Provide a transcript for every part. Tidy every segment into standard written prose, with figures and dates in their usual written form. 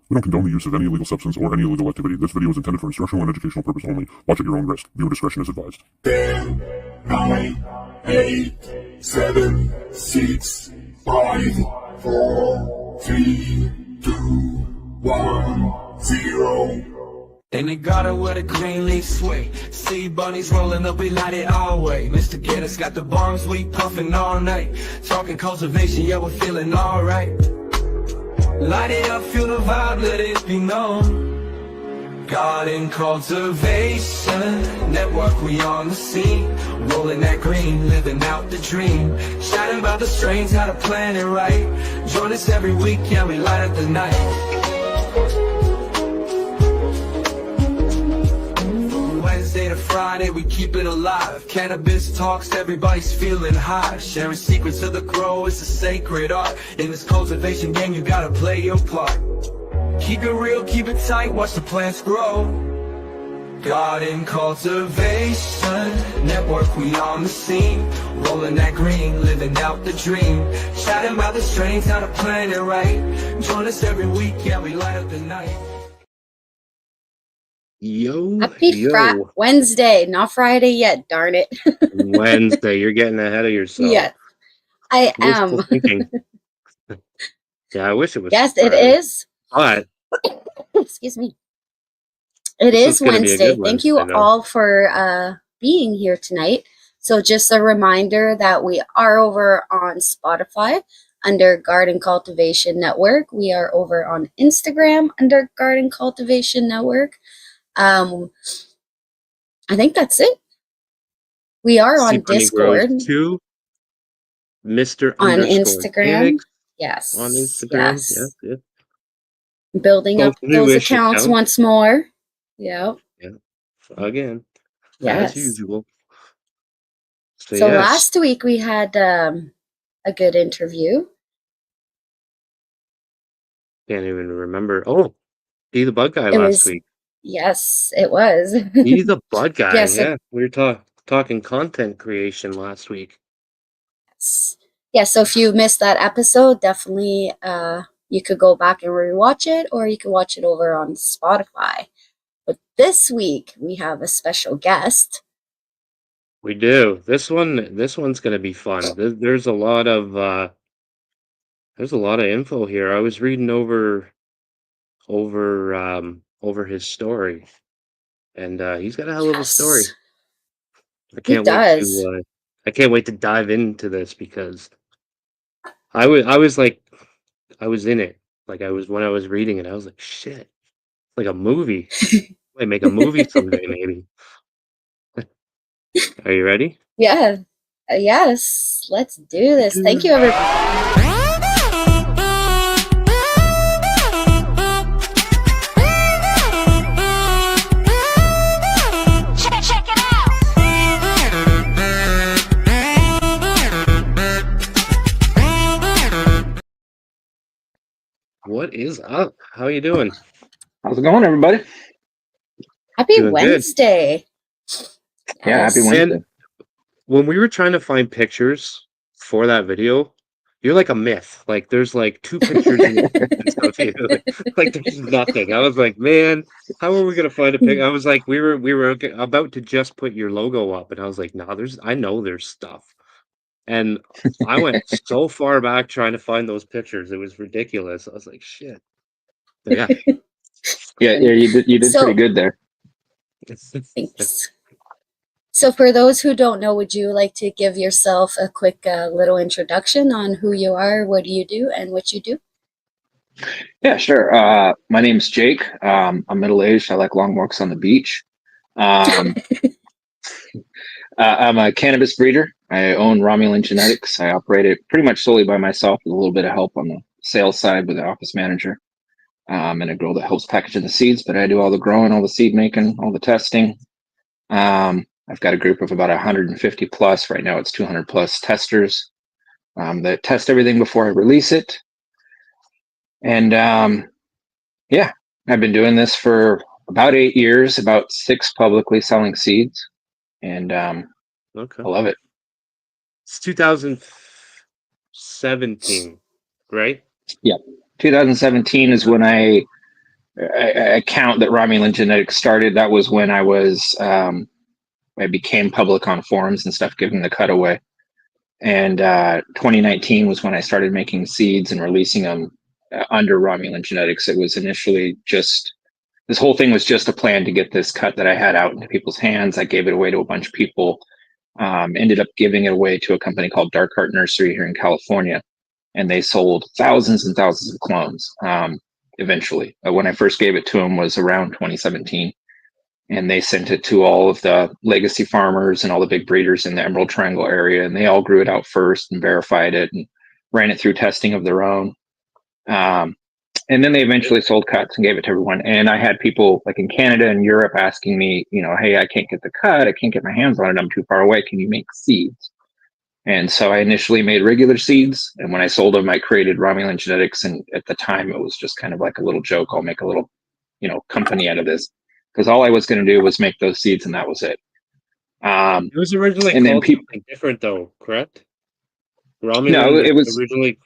We don't condone the use of any illegal substance or any illegal activity. This video is intended for instructional and educational purpose only. Watch at your own risk. Viewer discretion is advised. 10, 9, 8, 7, 6, 5, 4, 3, 2, 1, 0. And they got it with a green leaf sway. See bunnies rolling up, we light it our way. Mr. Getters got the bombs, we puffin' all night. Talking cultivation, yeah, we're feeling alright. Light it up, feel the vibe, let it be known. Garden cultivation network, we on the scene. Rolling that green, living out the dream. Shouting about the strains, how to plan it right. Join us every week, yeah, we light up the night. Wednesday to Friday, we keep it alive. Cannabis talks, everybody's feeling high. Sharing secrets of the grow, it's a sacred art. In this cultivation game, you gotta play your part. Keep it real, keep it tight, watch the plants grow. Garden cultivation network, we on the scene. Rolling that green, living out the dream. Chatting about the strains, how to plan it right. Join us every week, yeah, we light up the night. Happy Wednesday, not Friday yet, darn it. Wednesday, you're getting ahead of yourself. Yeah, I am. Yeah, I wish it was. Yes, Friday. It is. But excuse me. It is Wednesday. Thank you all for being here tonight. So just a reminder that we are over on Spotify under Garden Cultivation Network. We are over on Instagram under Garden Cultivation Network. I think that's it. We are on Discord too. Mr. on Instagram. Genetics. Yes. On Instagram. Yes. Building up those accounts once more. Yeah. Again. Yes. As usual. So last week we had a good interview. Can't even remember. Oh, he the bug guy last week. Yes, it was. He's the bug guy. Yes, yeah. We were talking content creation last week. Yeah, so if you missed that episode, definitely you could go back and rewatch it, or you could watch it over on Spotify. But this week we have a special guest. We do. This one's gonna be fun. There's a lot of info here. I was reading over his story, and he's got a hell of a story. I can't wait to dive into this because I was in it. Like when I was reading it, I was like, shit, like a movie. I make a movie someday, maybe. Are you ready? Yeah. Yes. Let's do this. Thank you, everybody. What is up? How you doing? How's it going, everybody? Happy Wednesday. Yeah, happy Wednesday. And when we were trying to find pictures for that video, you're like a myth. Like there's like 2 pictures of you. Like there's nothing. I was like, man, how are we gonna find a picture? I was like, we were about to just put your logo up, and I was like, nah, I know there's stuff. And I went so far back trying to find those pictures. It was ridiculous. I was like, shit. But yeah. yeah, you did pretty good there. Thanks. So for those who don't know, would you like to give yourself a quick little introduction on who you are, what do you do, and what you do? Yeah, sure. My name's Jake. I'm middle-aged. I like long walks on the beach. I'm a cannabis breeder. I own Romulan Genetics. I operate it pretty much solely by myself with a little bit of help on the sales side with the office manager. And a girl that helps packaging the seeds, but I do all the growing, all the seed making, all the testing. I've got a group of about 150 plus. Right now it's 200 plus testers that test everything before I release it. And yeah, I've been doing this for about 8 years, about 6 publicly selling seeds. And okay. I love it. It's 2017, right? Yeah. 2017 is when I account that Romulan Genetics started, that was when I became public on forums and stuff, giving the cut away. And 2019 was when I started making seeds and releasing them under Romulan Genetics. It was initially just, this whole thing was just a plan to get this cut that I had out into people's hands. I gave it away to a bunch of people, ended up giving it away to a company called Dark Heart Nursery here in California. And they sold thousands and thousands of clones eventually. When I first gave it to them was around 2017. And they sent it to all of the legacy farmers and all the big breeders in the Emerald Triangle area. And they all grew it out first and verified it and ran it through testing of their own. And then they eventually sold cuts and gave it to everyone. And I had people like in Canada and Europe asking me, hey, I can't get the cut. I can't get my hands on it. I'm too far away. Can you make seeds? And so I initially made regular seeds. And when I sold them, I created Romulan Genetics. And at the time, it was just kind of like a little joke. I'll make a little, company out of this. Because all I was going to do was make those seeds, and that was it. It was originally called something different, though, correct? Romulan. No, it was originally.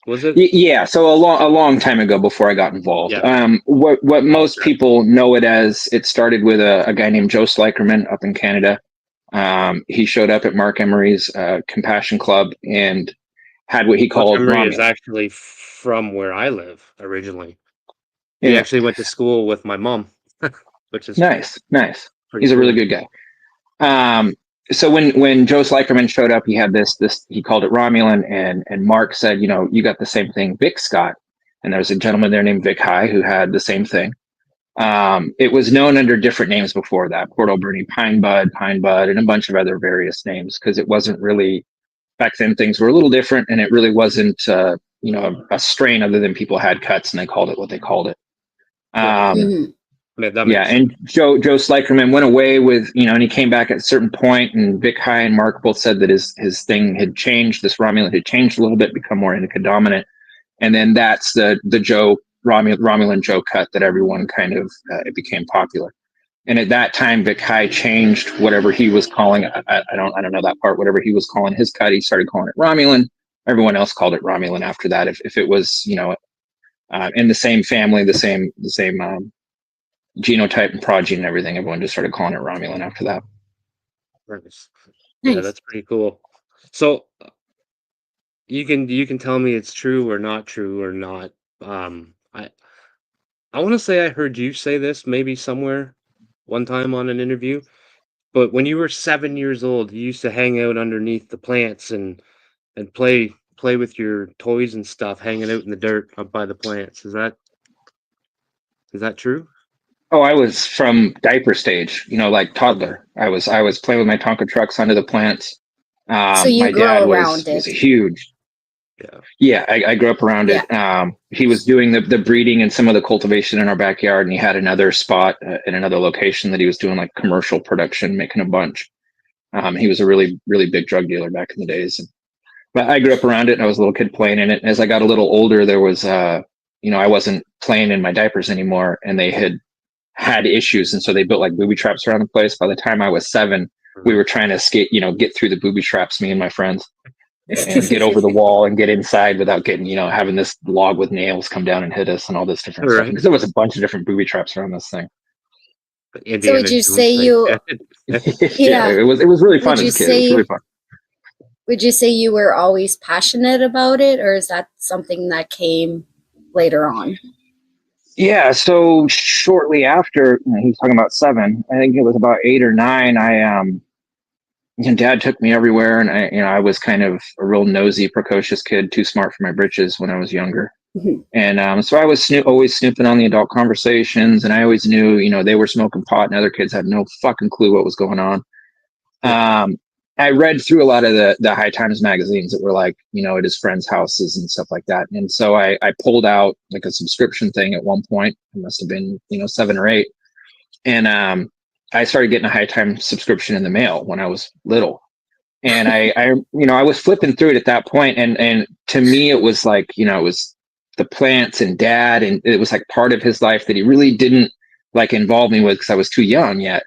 Was it? Yeah, so a long time ago, before I got involved. Yeah. What most people know it as, it started with a guy named Joe Slikerman up in Canada. He showed up at Mark Emery's Compassion Club and had what he called. Mark Emery is actually from where I live originally. He actually went to school with my mom. Which is nice. He's a really good guy. So when Joe Slikerman showed up, he had this he called it Romulan, and Mark said, you got the same thing, Vic Scott. And there was a gentleman there named Vic High who had the same thing. It was known under different names before that, Port Alberni Pine Bud, and a bunch of other various names, because it wasn't really, back then things were a little different, and it really wasn't a strain other than people had cuts and they called it what they called it. And Joe Slikerman went away with, and he came back at a certain point, and Vic High and Mark both said that his thing had changed. This Romulan had changed a little bit, become more indica dominant. And then that's the Romulan Joe cut that everyone kind of, it became popular. And at that time, Vic High changed whatever he was calling, I don't know that part, whatever he was calling his cut, he started calling it Romulan. Everyone else called it Romulan after that. If it was, in the same family, the same genotype and progeny and everything, everyone just started calling it Romulan after that. Nice. Yeah, that's pretty cool. So you can tell me it's true or not true or not. I want to say I heard you say this maybe somewhere one time on an interview, but when you were 7 years old, you used to hang out underneath the plants and play with your toys and stuff, hanging out in the dirt up by the plants. Is that true? Oh, I was from diaper stage, like toddler. I was playing with my Tonka trucks under the plants. So you my grew dad around was it. huge. Yeah, I grew up around it. He was doing the breeding and some of the cultivation in our backyard, and he had another spot in another location that he was doing like commercial production, making a bunch. He was a really, really big drug dealer back in the days. But I grew up around it, and I was a little kid playing in it. And as I got a little older, there was, I wasn't playing in my diapers anymore, and they had issues, and so they built like booby traps around the place. By the time I was 7, we were trying to escape, get through the booby traps, me and my friends, and get over the wall and get inside without getting, having this log with nails come down and hit us and all this different stuff. Because there was a bunch of different booby traps around this thing. So would you say you? Yeah, it was really fun as a kid. It was really fun. Would you say you were always passionate about it, or is that something that came later on? Yeah, so shortly after, he was talking about 7, I think it was about 8 or 9, Dad took me everywhere, and I was kind of a real nosy, precocious kid, too smart for my britches when I was younger. Mm-hmm. And so I was always snooping on the adult conversations, and I always knew, they were smoking pot, and other kids had no fucking clue what was going on. I read through a lot of the High Times magazines that were like, at his friends' houses and stuff like that. And so I pulled out like a subscription thing at one point. It must have been, 7 or 8. And I started getting a High Times subscription in the mail when I was little. And I was flipping through it at that point. And to me, it was like, it was the plants and Dad. And it was like part of his life that he really didn't like involve me with because I was too young yet.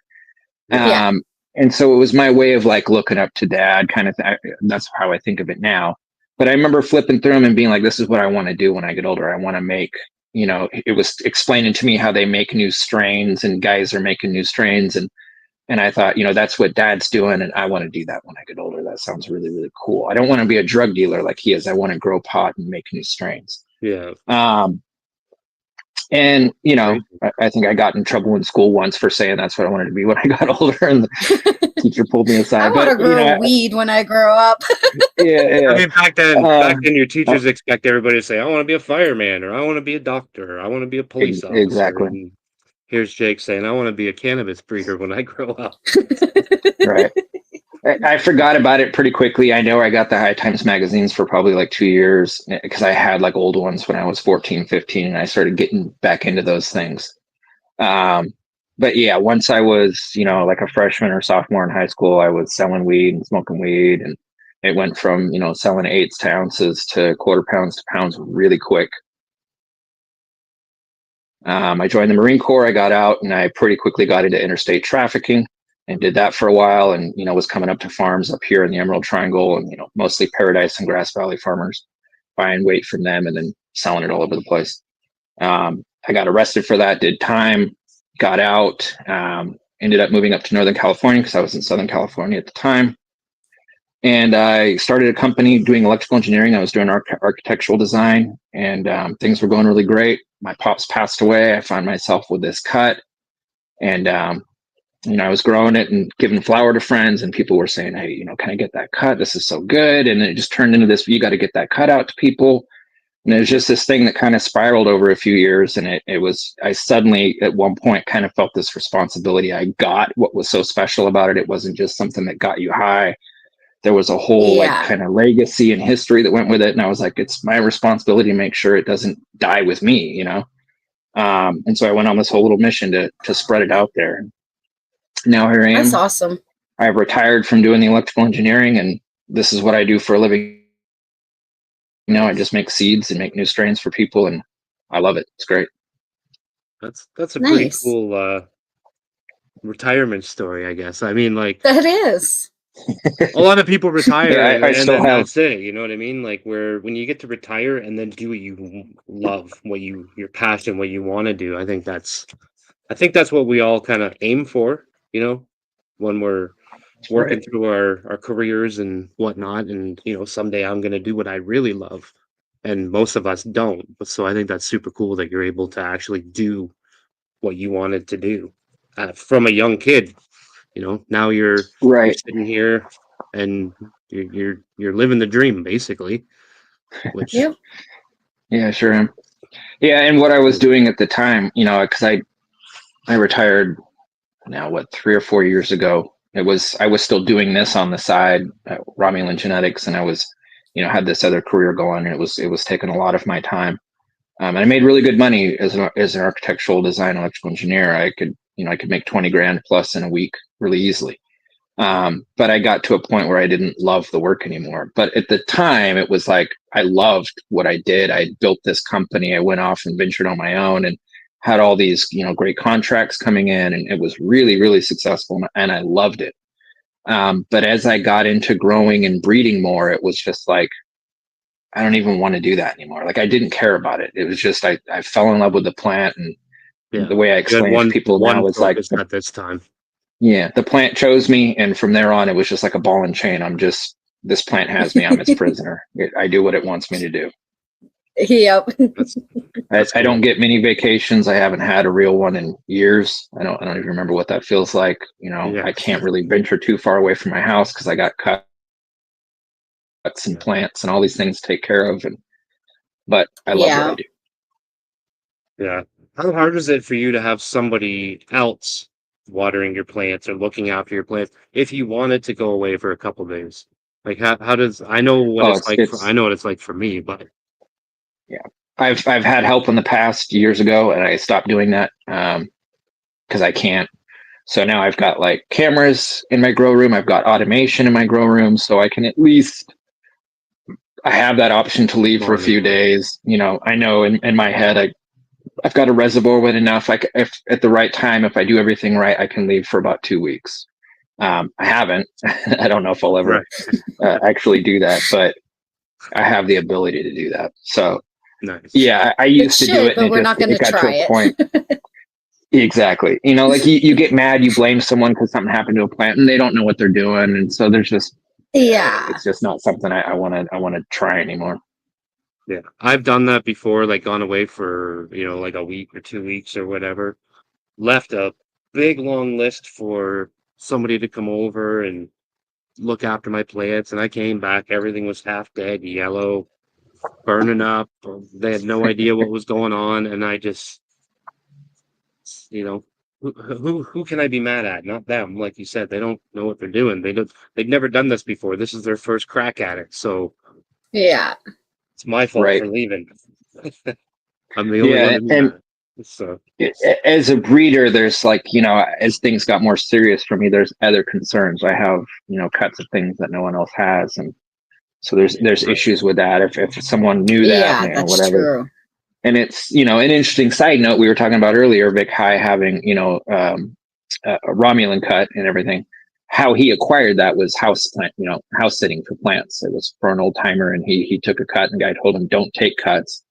Yeah. And so it was my way of like looking up to Dad kind of thing. That's how I think of it now. But I remember flipping through them and being like, this is what I want to do when I get older. I want to make it was explaining to me how they make new strains and guys are making new strains. And I thought, that's what dad's doing. And I want to do that when I get older. That sounds really, really cool. I don't want to be a drug dealer like he is. I want to grow pot and make new strains. Yeah. And, I think I got in trouble in school once for saying that's what I wanted to be when I got older, and the teacher pulled me aside. I want to grow weed when I grow up. Yeah. I mean, back then your teachers expect everybody to say, I want to be a fireman, or I want to be a doctor, or I want to be a police officer. Exactly. And here's Jake saying, I want to be a cannabis breeder when I grow up. Right. I forgot about it pretty quickly. I know I got the High Times magazines for probably like 2 years because I had like old ones when I was 14, 15, and I started getting back into those things. But yeah, once I was, like a freshman or sophomore in high school, I was selling weed and smoking weed. And it went from, selling 8s to ounces to quarter pounds to pounds really quick. I joined the Marine Corps. I got out and I pretty quickly got into interstate trafficking and did that for a while, and was coming up to farms up here in the Emerald Triangle, and mostly Paradise and Grass Valley farmers, buying weight from them and then selling it all over the place. I got arrested for that, did time, got out, ended up moving up to Northern California because I was in Southern California at the time. And I started a company doing electrical engineering. I was doing architectural design, and things were going really great. My pops passed away. I found myself with this cut, and I was growing it and giving flower to friends, and people were saying, hey, can I get that cut? This is so good. And it just turned into this, you got to get that cut out to people. And it was just this thing that kind of spiraled over a few years. And I suddenly at one point kind of felt this responsibility. I got what was so special about it. It wasn't just something that got you high. There was a whole like kind of legacy and history that went with it. And I was like, it's my responsibility to make sure it doesn't die with me, And so I went on this whole little mission to spread it out there. Now here I am. That's awesome. I've retired from doing the electrical engineering, and this is what I do for a living. I just make seeds and make new strains for people, and I love it. It's great. That's a pretty cool retirement story, I guess. I mean, like that is. A lot of people retire and then that's it. You know what I mean? Like when you get to retire and then do what you love, your passion, what you want to do. I think that's what we all kind of aim for. When we're working through our careers and whatnot, and someday I'm going to do what I really love, and most of us don't. So I think that's super cool that you're able to actually do what you wanted to do from a young kid. Now you're sitting here and you're living the dream basically. Which yeah, sure am. Yeah, and what I was doing at the time, because I retired now 3 or 4 years ago. I was still doing this on the side at Romulan Genetics, and I was had this other career going, and it was taking a lot of my time. And I made really good money as an architectural design electrical engineer. I could make 20 grand plus in a week really easily. But I got to a point where I didn't love the work anymore. But at the time, it was like I loved what I did. I built this company. I went off and ventured on my own and had all these, great contracts coming in, and it was really, really successful, and I loved it. But as I got into growing and breeding more, it was just like, I don't even want to do that anymore. Like I didn't care about it. It was just, I fell in love with the plant, and the way I explain it to people now is like, at this time. Yeah, the plant chose me, and from there on, it was just like a ball and chain. This plant has me. I'm its prisoner. I do what it wants me to do. Yep. I don't get many vacations. I haven't had a real one in years. I don't even remember what that feels like. I can't really venture too far away from my house because I got cuts and plants and all these things to take care of. But I love what I do. Yeah. How hard is it for you to have somebody else watering your plants or looking after your plants if you wanted to go away for a couple of days? Like how does I know what it's like I know what it's like for me, but yeah, I've had help in the past years ago, and I stopped doing that because I can't. So now I've got like cameras in my grow room. I've got automation in my grow room, so I can at least I have that option to leave for a few days. I know in my head I've got a reservoir with enough. If at the right time, if I do everything right, I can leave for about 2 weeks. I haven't. I don't know if I'll ever actually do that, but I have the ability to do that. So Nice. Yeah, I used to do it, but and we're not going to got try to a point. Exactly. You know, like you get mad, you blame someone because something happened to a plant, and they don't know what they're doing, and so there's just Yeah. it's just not something I want to try anymore. Yeah, I've done that before, like gone away for, like a week or 2 weeks or whatever. Left a big long list for somebody to come over and look after my plants, and I came back, everything was half dead, yellow, burning up. They had no idea what was going on, and I just, who can I be mad at? Not them, like you said. They don't know what they're doing. They've never done this before. This is their first crack at it, so Yeah. it's my fault Right. for leaving. I'm the only one Yeah, to be and mad. So as a breeder, there's like, as things got more serious for me, there's other concerns. I have, cuts of things that no one else has. And so there's right. issues with that. If someone knew that, Yeah, that's whatever. true. And it's, an interesting side note we were talking about earlier, Vic High having, a Romulan cut and everything. How he acquired that was house sitting for plants. It was for an old timer, and he took a cut, and the guy told him, don't take cuts.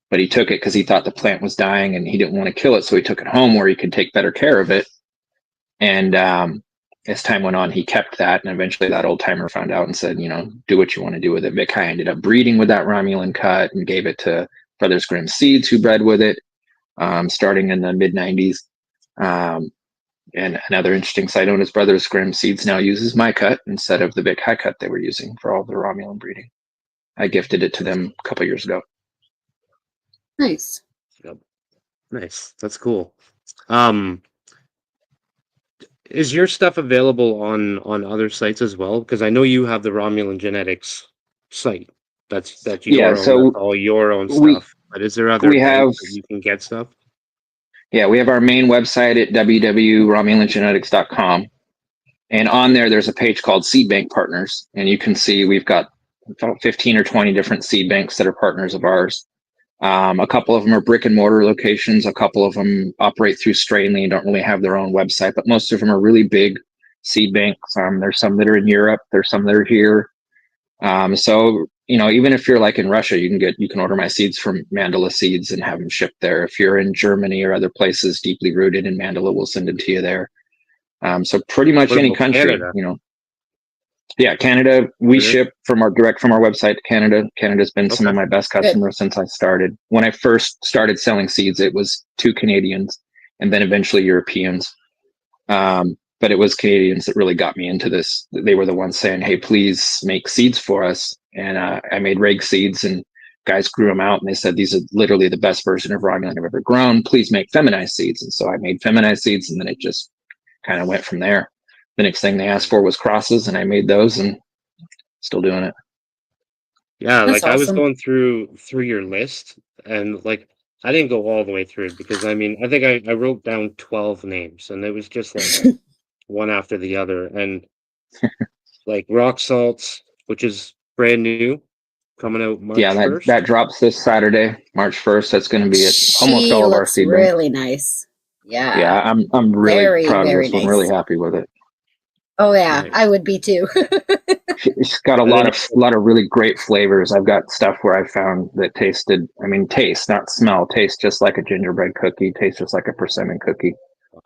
But he took it because he thought the plant was dying and he didn't want to kill it. So he took it home where he could take better care of it. And as time went on, he kept that. And eventually that old timer found out and said, do what you want to do with it. Vic High ended up breeding with that Romulan cut and gave it to Brothers Grimm Seeds, who bred with it, starting in the mid 90s. And another interesting side note is Brothers Grimm Seeds now uses my cut instead of the Vic High cut they were using for all the Romulan breeding. I gifted it to them a couple years ago. Nice. Yep. Nice. That's cool. Is your stuff available on other sites as well? Because I know you have the Romulan Genetics site. That's your own. So that's all your own we stuff. But is there other we have sites that you can get stuff? we have our main website at www.romulangenetics.com, and on there's a page called Seed Bank Partners, and you can see we've got about 15 or 20 different seed banks that are partners of ours. A couple of them are brick and mortar locations. A couple of them operate through Strainly and don't really have their own website, but most of them are really big seed banks. There's some that are in Europe. There's some that are here. So, even if you're like in Russia, you can order my seeds from Mandala Seeds and have them shipped there. If you're in Germany or other places deeply rooted in Mandala, we'll send it to you there. So pretty much What any about country, Canada? Yeah, Canada, we Really? ship from our website to Canada. Canada's been some of Okay. my best customers since I started. When I first started selling seeds, it was to Canadians and then eventually Europeans. But it was Canadians that really got me into this. They were the ones saying, hey, please make seeds for us. And I made reg seeds, and guys grew them out, and they said, these are literally the best version of Romulan I've ever grown. Please make feminized seeds. And so I made feminized seeds, and then it just kind of went from there. The next thing they asked for was crosses, and I made those, and still doing it. Yeah, That's like I was awesome. going through your list, and like I didn't go all the way through it because I think I wrote down 12 names, and it was just like one after the other. And like rock salts, which is brand new, coming out March Yeah, 1st. that drops this Saturday, March 1st. That's going to be at almost She all of our looks seed banks. really nice. Yeah. Yeah, I'm really Very, proud of very this one. Really nice. happy with it. Oh yeah, Nice. I would be too. It's got a And then lot of really great flavors. I've got stuff where I found that tasted, taste, not smell, taste just like a gingerbread cookie, taste just like a persimmon cookie.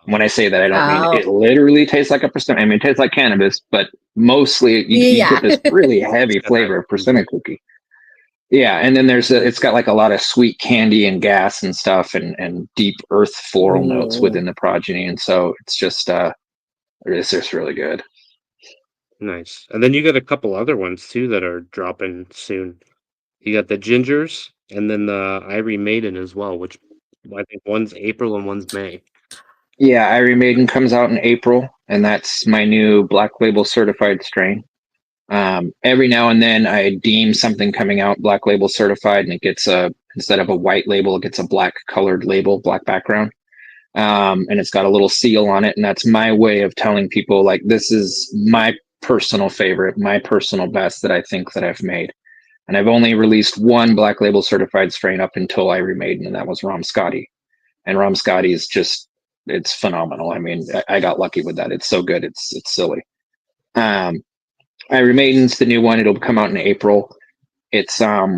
When I say that, I don't mean Wow. it literally tastes like a persimmon. It tastes like cannabis, but mostly you Yeah. get this really heavy It's got flavor that of persimmon cookie. Yeah, and then it's got like a lot of sweet candy and gas and stuff, and deep earth floral notes Ooh. within the progeny, and so it's just really good. Nice. And then you got a couple other ones too that are dropping soon. You got the gingers, and then the Ivory Maiden as well, which I think one's April and one's May. Yeah, Ivory Maiden comes out in April, and that's my new Black Label certified strain. Every now and then I deem something coming out Black Label certified, and it gets instead of a white label, it gets a black colored label, black background. And it's got a little seal on it. And that's my way of telling people, like, this is my personal favorite, my personal best that I think that I've made. And I've only released one Black Label certified strain up until Ivory Maiden, and that was Rom Scotty. And Rom Scotty is just, it's phenomenal. I got lucky with that. It's so good. It's silly. Ivory Maiden's the new one. It'll come out in April. It's I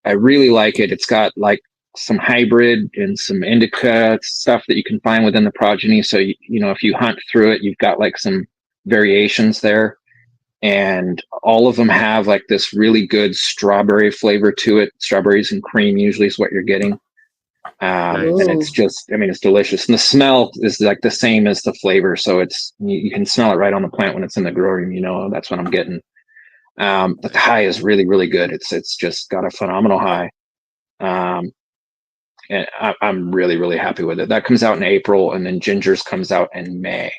really like it. It's got like some hybrid and some indica stuff that you can find within the progeny. So, you know, if you hunt through it, you've got like some variations there. And all of them have like this really good strawberry flavor to it. Strawberries and cream usually is what you're getting. And it's just, I mean, it's delicious. And the smell is like the same as the flavor. So it's, you can smell it right on the plant when it's in the grow room, you know, that's what I'm getting. But the high is really, really good. It's just got a phenomenal high. And I'm really, really happy with it. That comes out in April, and then Gingers comes out in May.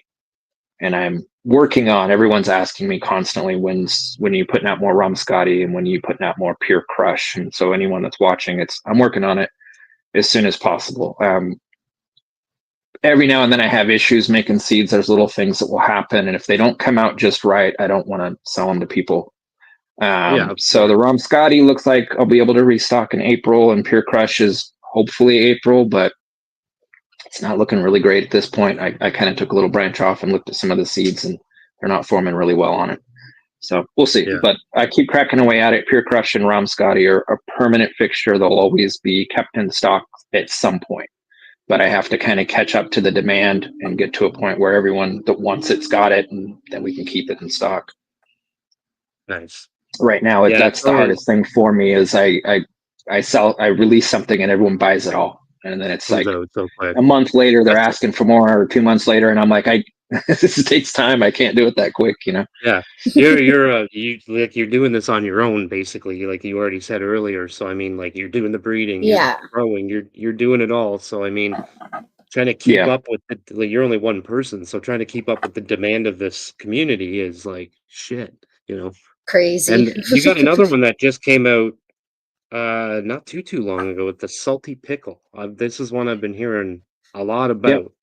And I'm working on, everyone's asking me constantly, when are you putting out more Ramscotty and when are you putting out more Pure Crush? And so anyone that's watching, I'm working on it as soon as possible. Every now and then I have issues making seeds. There's little things that will happen. And if they don't come out just right, I don't want to sell them to people. So the Ramscotty looks like I'll be able to restock in April, and Pure Crush is hopefully April, but it's not looking really great at this point. I kind of took a little branch off and looked at some of the seeds, and they're not forming really well on it. So we'll see. Yeah. But I keep cracking away at it. Pure Crush and Ramscotty are a permanent fixture. They'll always be kept in stock at some point. But I have to kind of catch up to the demand and get to a point where everyone that wants it's got it, and then we can keep it in stock. Nice. Right now, that's the hardest thing for me is I release something and everyone buys it all. And then it's like a month later, they're asking for more, or 2 months later. And I'm like, this takes time. I can't do it that quick, you know? Yeah. You're doing this on your own, basically, like you already said earlier. So, I mean, like you're doing the breeding, you're growing, you're doing it all. So, I mean, trying to keep up with it, like, you're only one person. So trying to keep up with the demand of this community is like shit, you know? Crazy. And you got another one that just came out not too long ago with the salty pickle. This is one I've been hearing a lot about.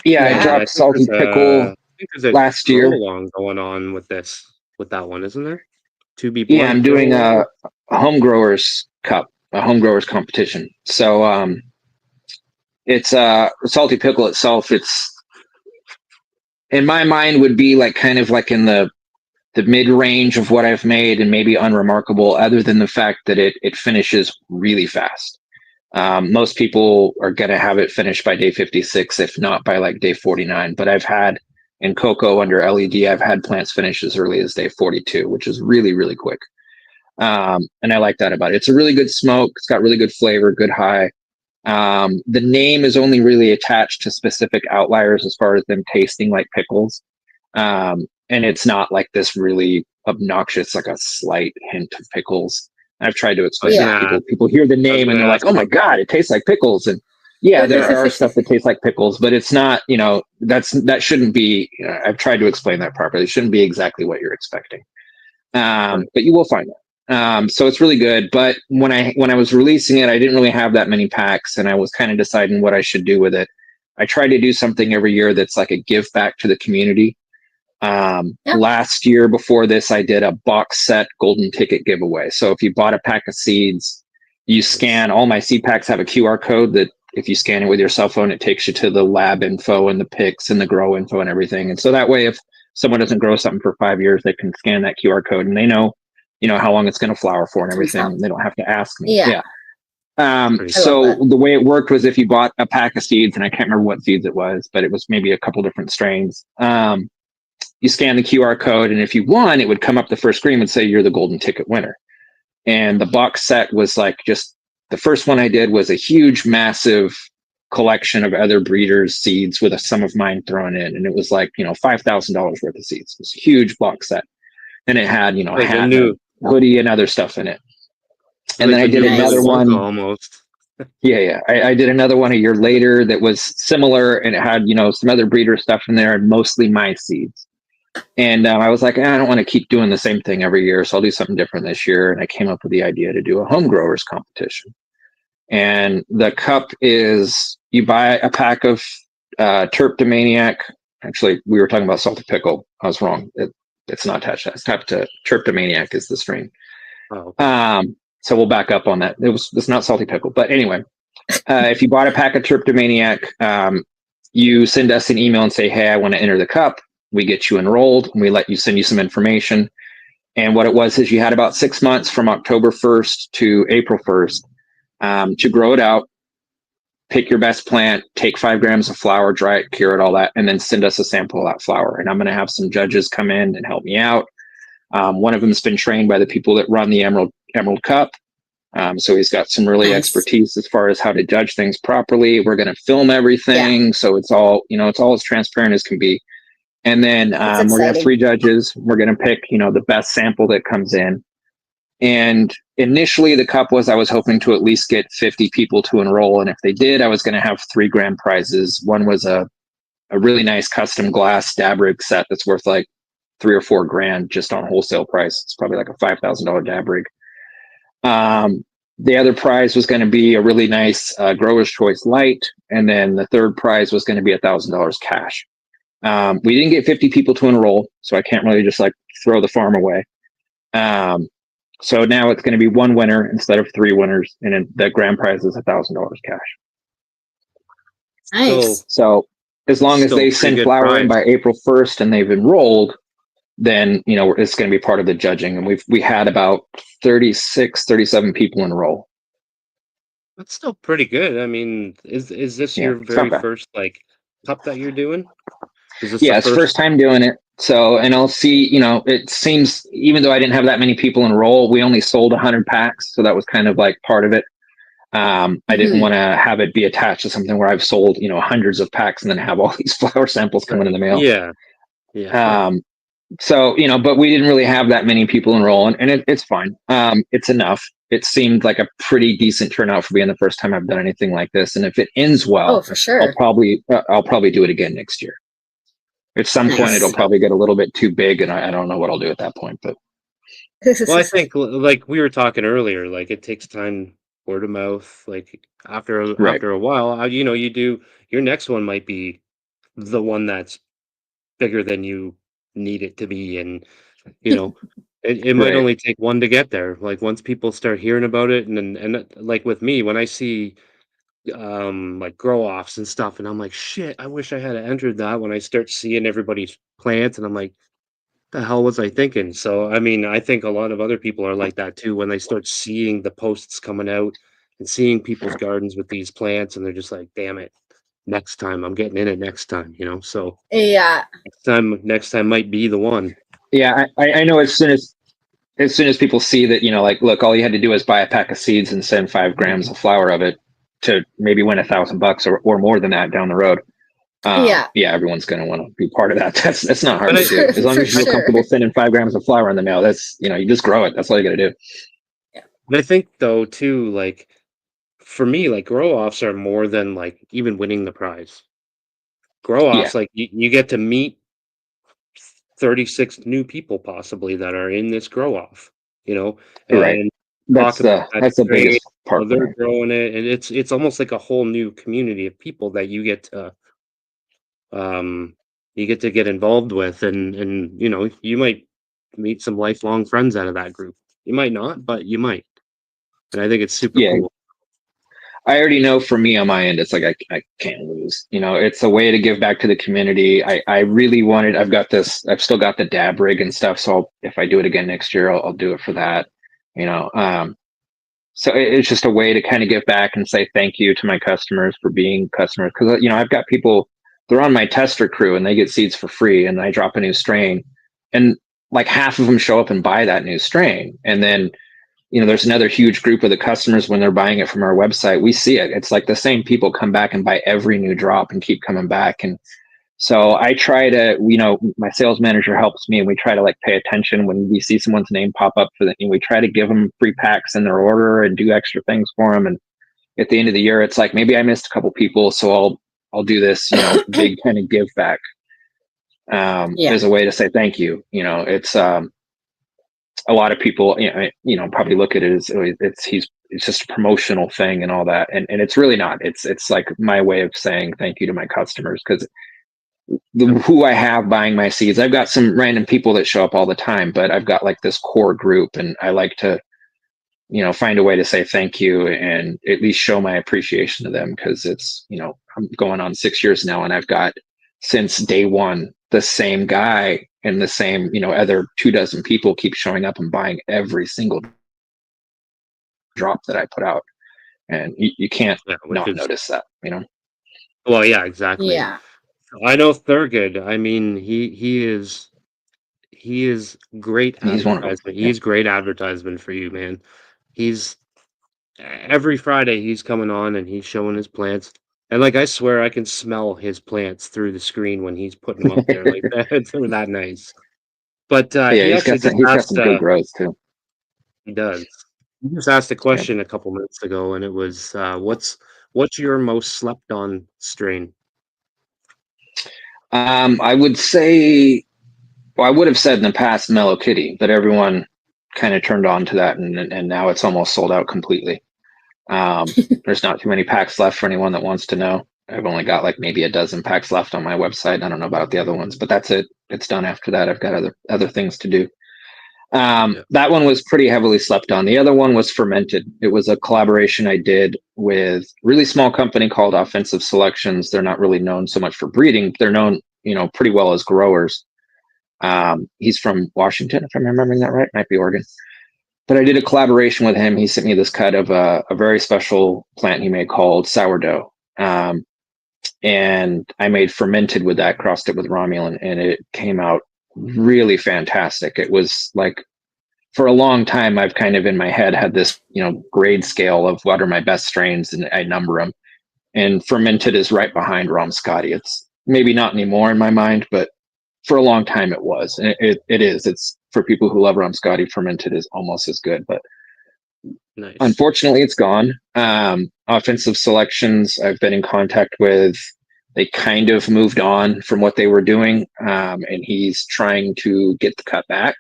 I dropped salty pickle I think there's last year. Along going on with that one, isn't there? To be I'm doing a home growers cup, a home growers competition. So it's salty pickle itself. It's, in my mind, would be like kind of like in the mid-range of what I've made, and maybe unremarkable, other than the fact that it finishes really fast. Most people are going to have it finished by day 56, if not by like day 49. But I've had in cocoa under LED, I've had plants finish as early as day 42, which is really, really quick. And I like that about it. It's a really good smoke. It's got really good flavor, good high. The name is only really attached to specific outliers as far as them tasting like pickles. And it's not like this really obnoxious, like a slight hint of pickles. I've tried to explain to people. People hear the name and they're like, "Oh my god, it tastes like pickles!" And there are stuff that tastes like pickles, but it's not. You know, that shouldn't be. You know, I've tried to explain that properly. It shouldn't be exactly what you're expecting. But you will find it. So it's really good. But when I was releasing it, I didn't really have that many packs, and I was kind of deciding what I should do with it. I try to do something every year that's like a give back to the community. Last year before this, I did a box set golden ticket giveaway. So if you bought a pack of seeds, you scan, all my seed packs have a QR code that if you scan it with your cell phone, it takes you to the lab info and the pics and the grow info and everything. And so that way, if someone doesn't grow something for 5 years, they can scan that QR code and they know, how long it's going to flower for and everything. And they don't have to ask me. So the way it worked was if you bought a pack of seeds, and I can't remember what seeds it was, but it was maybe a couple different strains. You scan the QR code, and if you won, it would come up the first screen and say you're the golden ticket winner. And the box set was like, just the first one I did was a huge, massive collection of other breeders' seeds with some of mine thrown in, and it was like $5,000 worth of seeds. It was a huge box set, and it had a hat, a hoodie, and other stuff in it. And then I did another one almost. I did another one a year later that was similar, and it had some other breeder stuff in there, and mostly my seeds. And I was like, I don't want to keep doing the same thing every year, so I'll do something different this year. And I came up with the idea to do a home growers competition. And the cup is, you buy a pack of Terptomaniac. Actually, we were talking about salted pickle. I was wrong. It's not attached. It's attached to Terptomaniac is the strain. Oh, okay. So we'll back up on that. It's not salty pickle, but anyway, if you bought a pack of Terptomaniac, you send us an email and say, hey, I want to enter the cup. We get you enrolled, and we send you some information. And what it was is you had about 6 months from October 1st to April 1st to grow it out, pick your best plant, take 5 grams of flour, dry it, cure it, all that, and then send us a sample of that flour. And I'm going to have some judges come in and help me out. One of them's been trained by the people that run the Emerald Cup. So he's got some really expertise as far as how to judge things properly. We're going to film everything. So it's all, it's all as transparent as can be. And then we're going to have 3 judges. We're going to pick, the best sample that comes in. And initially the cup was, I was hoping to at least get 50 people to enroll. And if they did, I was going to have 3 grand prizes. One was a really nice custom glass dab rig set that's worth like 3 or 4 grand just on wholesale price. It's probably like a $5,000 dab rig. The other prize was going to be a really nice Grower's Choice Light. And then the third prize was going to be $1,000 cash. We didn't get 50 people to enroll, so I can't really just like throw the farm away. So now it's going to be 1 winner instead of 3 winners, and then the grand prize is $1,000 cash. Nice. So as long as they send flour in by April 1st and they've enrolled, then it's going to be part of the judging. And we had about 37 people enroll. That's still pretty good. I mean, is this your very first like cup that you're doing? It's first time doing it. So, and I'll see, it seems, even though I didn't have that many people enroll, we only sold 100 packs. So that was kind of like part of it. I didn't want to have it be attached to something where I've sold, hundreds of packs and then have all these flower samples coming in the mail. Yeah. So, but we didn't really have that many people enroll, and it's fine. It's enough. It seemed like a pretty decent turnout for being the first time I've done anything like this. And if it ends well, for sure, I'll probably do it again next year. At some point, it'll probably get a little bit too big, and I don't know what I'll do at that point. But well, I think like we were talking earlier, like it takes time, word of mouth. Like after a while, you do your next one might be the one that's bigger than you need it to be, and it might only take one to get there. Like once people start hearing about it, and like with me, when I see like grow offs and stuff, and I'm like, shit, I wish I had entered that. When I start seeing everybody's plants, and I'm like, the hell was I thinking? So I mean, I think a lot of other people are like that too when they start seeing the posts coming out and seeing people's gardens with these plants, and they're just like, damn it, next time I'm getting in it next time, so next time might be the one. I know as soon as people see that, like, look, all you had to do is buy a pack of seeds and send 5 grams of flour of it to maybe win $1,000 or more than that down the road. Everyone's going to want to be part of that. That's not hard to do. As long as you feel comfortable sending 5 grams of flour in the mail, that's, you just grow it. That's all you got to do. But I think though too, like for me, like grow offs are more than like even winning the prize. Grow offs, like you get to meet 36 new people possibly that are in this grow off, and that's the biggest part. They're growing it, and it's almost like a whole new community of people that you get to get involved with, and you might meet some lifelong friends out of that group. You might not, but you might, and I think it's super cool. I already know for me on my end, it's like I can't lose. It's a way to give back to the community. I really wanted. I've still got the dab rig and stuff. So if I do it again next year, I'll do it for that. So it's just a way to kind of give back and say thank you to my customers for being customers. Because I've got people, they're on my tester crew and they get seeds for free, and I drop a new strain, and like half of them show up and buy that new strain, and then. There's another huge group of the customers when they're buying it from our website. We see it. It's like the same people come back and buy every new drop and keep coming back. And so I try to, my sales manager helps me, and we try to like pay attention when we see someone's name pop up for that. We try to give them free packs in their order and do extra things for them. And at the end of the year, it's like, maybe I missed a couple people, so I'll do this, big kind of give back as a way to say thank you. It's, a lot of people, probably look at it as it's just a promotional thing and all that, and it's really not. It's like my way of saying thank you to my customers, because who I have buying my seeds, I've got some random people that show up all the time, but I've got like this core group, and I like to, find a way to say thank you and at least show my appreciation to them, because it's, I'm going on 6 years now, and I've got since day one the same guy and the same, other 24 people keep showing up and buying every single drop that I put out. and you can't which not is, notice that, you know. well, yeah, exactly. Yeah. I know Thurgood. I mean, he is great He's one of them. advertisement. Yeah. He's great advertisement for you, man. He's every Friday he's coming on and he's showing his plants. And like I swear I can smell his plants through the screen when he's putting them up there like that. It's that nice. But Yeah, he actually just he's got asked some good growth too. he does. He just asked a Yeah. question a couple minutes ago and it was what's your most slept on strain? I would say, well, I would have said in the past Mellow Kitty, but everyone kind of turned on to that, and now it's almost sold out completely. There's not too many packs left for anyone that wants to know. I've only got like maybe a dozen packs left on my website. I don't know about the other ones, but that's it. It's done after that. I've got other things to do. That one was pretty heavily slept on. The other one was fermented. It was a collaboration I did with a really small company called Offensive Selections. They're not really known so much for breeding. They're known, pretty well as growers. He's from Washington, if I'm remembering that right. Might be Oregon. But I did a collaboration with him. He sent me this cut of a very special plant he made called sourdough. And I made fermented with that, crossed it with Romulan, and it came out really fantastic. It was like, for a long time, I've kind of in my head had this, grade scale of what are my best strains, and I number them. And fermented is right behind Rom Scotty. It's maybe not anymore in my mind, but for a long time it was. And it is. It's for people who love Rom Scotty, fermented is almost as good, but Nice. unfortunately it's gone. Offensive Selections I've been in contact with. They kind of moved on from what they were doing, and he's trying to get the cut back.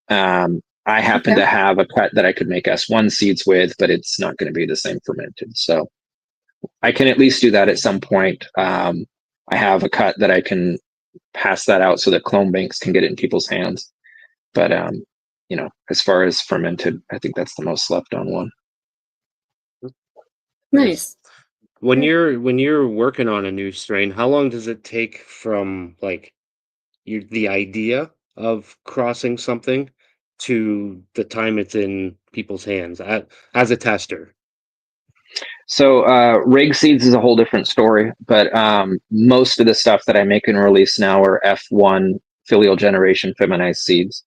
I happen to have a cut that I could make S1 seeds with, but it's not going to be the same fermented. So I can at least do that at some point. I have a cut that I can pass that out so that clone banks can get it in people's hands. But, as far as fermented, I think that's the most slept on one. Nice. When you're working on a new strain, how long does it take from like the idea of crossing something to the time it's in people's hands as a tester? So rig seeds is a whole different story, but most of the stuff that I make and release now are F1 filial generation feminized seeds.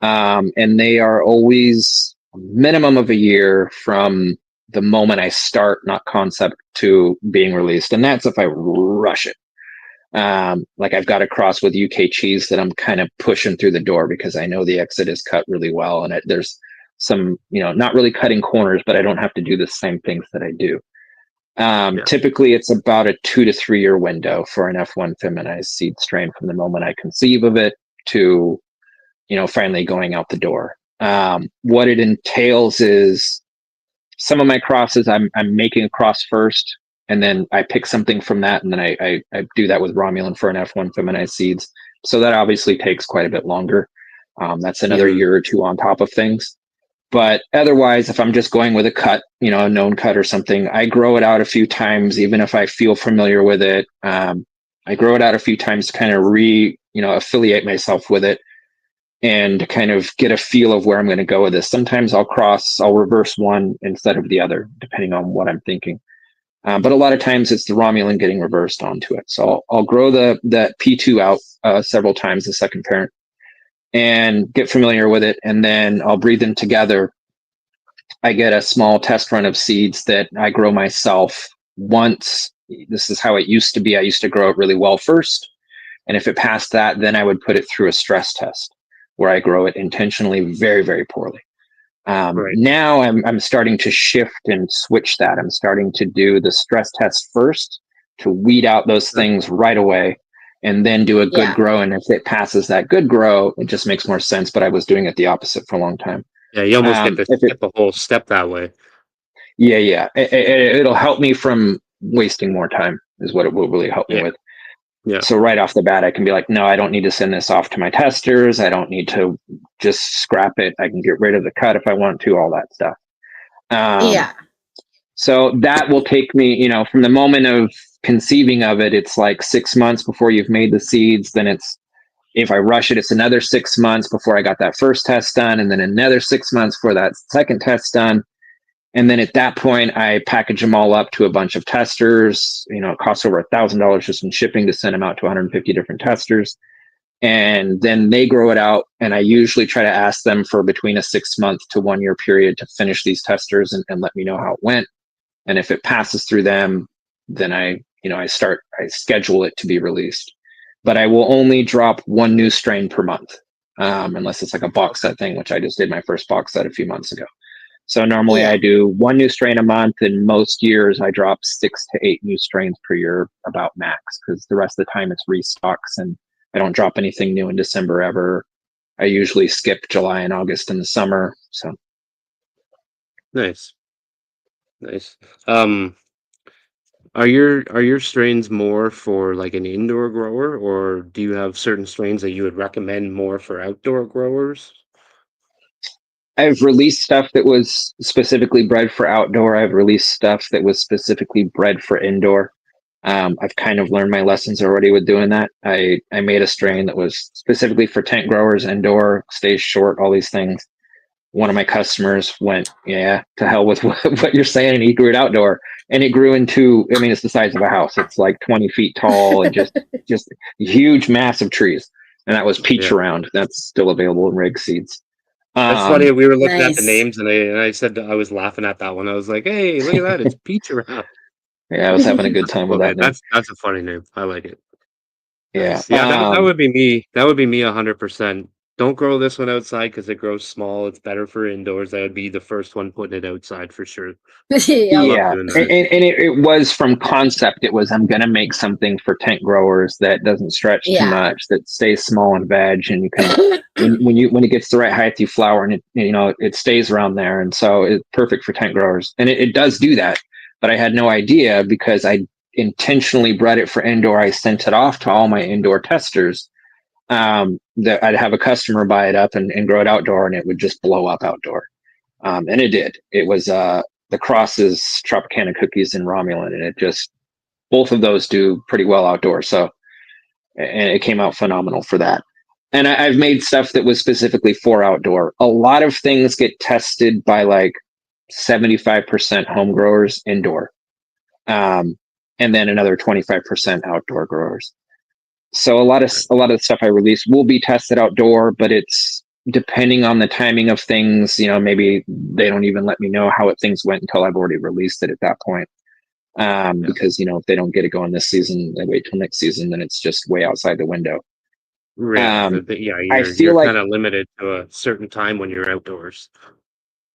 And they are always a minimum of a year from the moment I start, not concept, to being released. And that's if I rush it. Like I've got a cross with UK cheese that I'm kind of pushing through the door because I know the exit is cut really well. And there's some, not really cutting corners, but I don't have to do the same things that I do. Typically it's about a 2 to 3 year window for an F1 feminized seed strain from the moment I conceive of it to, finally going out the door. What it entails is some of my crosses, I'm making a cross first, and then I pick something from that, and then I do that with Romulan for an F1 feminized seeds. So that obviously takes quite a bit longer. That's another year or two on top of things. But otherwise, if I'm just going with a cut, a known cut or something, I grow it out a few times, even if I feel familiar with it. I grow it out a few times to kind of affiliate myself with it and kind of get a feel of where I'm going to go with this. Sometimes I'll reverse one instead of the other, depending on what I'm thinking. But a lot of times it's the Romulan getting reversed onto it. So I'll grow that P2 out several times, the second parent, and get familiar with it. And then I'll breed them together. I get a small test run of seeds that I grow myself once. This is how it used to be. I used to grow it really well first. And if it passed that, then I would put it through a stress test where I grow it intentionally very, very poorly. Now I'm starting to shift and switch that. I'm starting to do the stress test first to weed out those things right away and then do a good grow. And if it passes that good grow, it just makes more sense. But I was doing it the opposite for a long time. Yeah, you almost get to skip a whole step that way. Yeah. It'll help me from wasting more time is what it will really help me with. Yeah. So right off the bat, I can be like, no, I don't need to send this off to my testers. I don't need to just scrap it. I can get rid of the cut if I want to, all that stuff. So that will take me, from the moment of conceiving of it, it's like 6 months before you've made the seeds. Then if I rush it, it's another 6 months before I got that first test done. And then another 6 months for that second test done. And then at that point, I package them all up to a bunch of testers. You know, it costs over $1,000 just in shipping to send them out to 150 different testers. And then they grow it out. And I usually try to ask them for between a 6-month to 1 year period to finish these testers and let me know how it went. And if it passes through them, then I schedule it to be released. But I will only drop 1 new strain per month, unless it's like a box set thing, which I just did my first box set a few months ago. So normally I do 1 new strain a month, and most years I drop 6 to 8 new strains per year, about max, because the rest of the time it's restocks, and I don't drop anything new in December ever. I usually skip July and August in the summer. So Nice. Are your strains more for like an indoor grower, or do you have certain strains that you would recommend more for outdoor growers? I've released stuff that was specifically bred for outdoor. I've released stuff that was specifically bred for indoor. I've kind of learned my lessons already with doing that. I made a strain that was specifically for tent growers, indoor, stays short, all these things. One of my customers went, yeah, to hell with what you're saying, and he grew it outdoor, and it grew into, I mean, it's the size of a house. It's like 20 feet tall and just huge, massive trees. And that was peach around. That's still available in reg seeds. That's funny. We were looking at the names, and I said I was laughing at that one. I was like, "Hey, look at that! It's peach around." Yeah, I was having a good time with that. That's a funny name. I like it. Yeah, nice. Yeah. That would be me. That would be me 100%. Don't grow this one outside because it grows small. It's better for indoors. I would be the first one putting it outside for sure. Yeah, and it was from concept. It was, I'm going to make something for tent growers that doesn't stretch too much, that stays small and veg, and you can when it gets the right height, you flower, and it stays around there, and so it's perfect for tent growers, and it does do that. But I had no idea, because I intentionally bred it for indoor. I sent it off to all my indoor testers. That I'd have a customer buy it up and grow it outdoor, and it would just blow up outdoor. And it did. It was the crosses, Tropicana cookies and Romulan, and it just, both of those do pretty well outdoors. So, and it came out phenomenal for that. And I've made stuff that was specifically for outdoor. A lot of things get tested by like 75% home growers indoor, and then another 25% outdoor growers. So a lot of the stuff I release will be tested outdoor, but it's depending on the timing of things. Maybe they don't even let me know how things went until I've already released it at that point. Because if they don't get it going this season, they wait till next season, then it's just way outside the window. Right. You're kind of limited to a certain time when you're outdoors.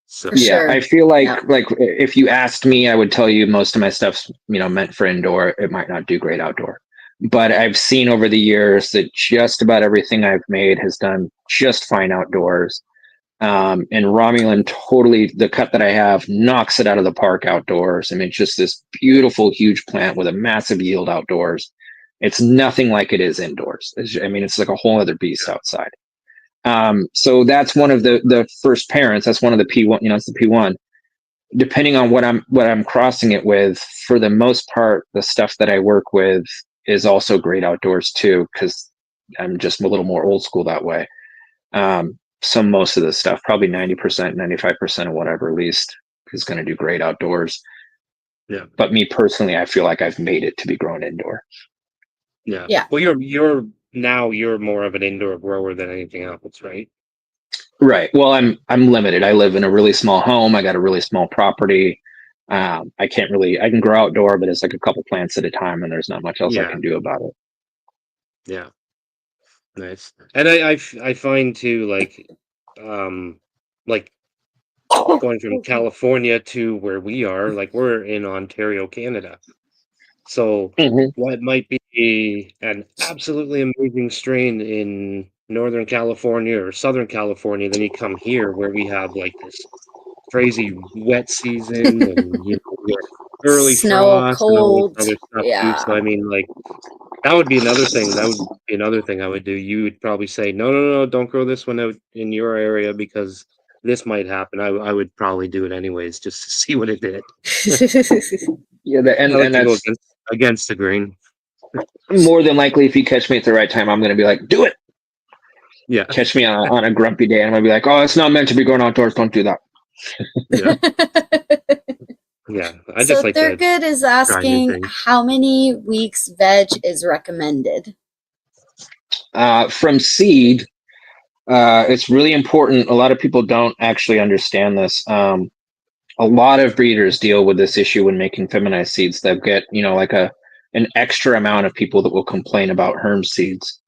So I feel like if you asked me, I would tell you most of my stuff's meant for indoor. It might not do great outdoor. But I've seen over the years that just about everything I've made has done just fine outdoors. And Romulan, totally, the cut that I have knocks it out of the park outdoors. I mean, it's just this beautiful, huge plant with a massive yield outdoors. It's nothing like it is indoors. It's like a whole other beast outside. So that's one of the first parents. That's one of the P1. It's the P1. Depending on what I'm crossing it with, for the most part, the stuff that I work with is also great outdoors too, because I'm just a little more old school that way. So most of the stuff, probably 90%, 95% of what I've released is going to do great outdoors. Yeah. But me personally, I feel like I've made it to be grown indoor. Yeah. Well, you're more of an indoor grower than anything else, right? Right. Well, I'm limited. I live in a really small home. I got a really small property. I can grow outdoor, but it's like a couple plants at a time, and there's not much else I can do about it. Yeah. Nice. And I find too, like going from California to where we are, like we're in Ontario, Canada. So what might be an absolutely amazing strain in Northern California or Southern California, then you come here where we have like this crazy wet season and early snow, frost cold, and all this other stuff too. So that would be another thing. That would be another thing I would do. You would probably say, no, don't grow this one out in your area because this might happen. I would probably do it anyways just to see what it did. And that's go against the grain. More than likely, if you catch me at the right time, I'm going to be like, do it. Yeah. Catch me on a grumpy day, and I'm going to be like, oh, it's not meant to be going outdoors. Don't do that. Yeah. Yeah. I So just like to Thurgood is try new asking things. how many weeks veg is recommended? From seed, it's really important. A lot of people don't actually understand this. A lot of breeders deal with this issue when making feminized seeds. They'll get, like an extra amount of people that will complain about herm seeds.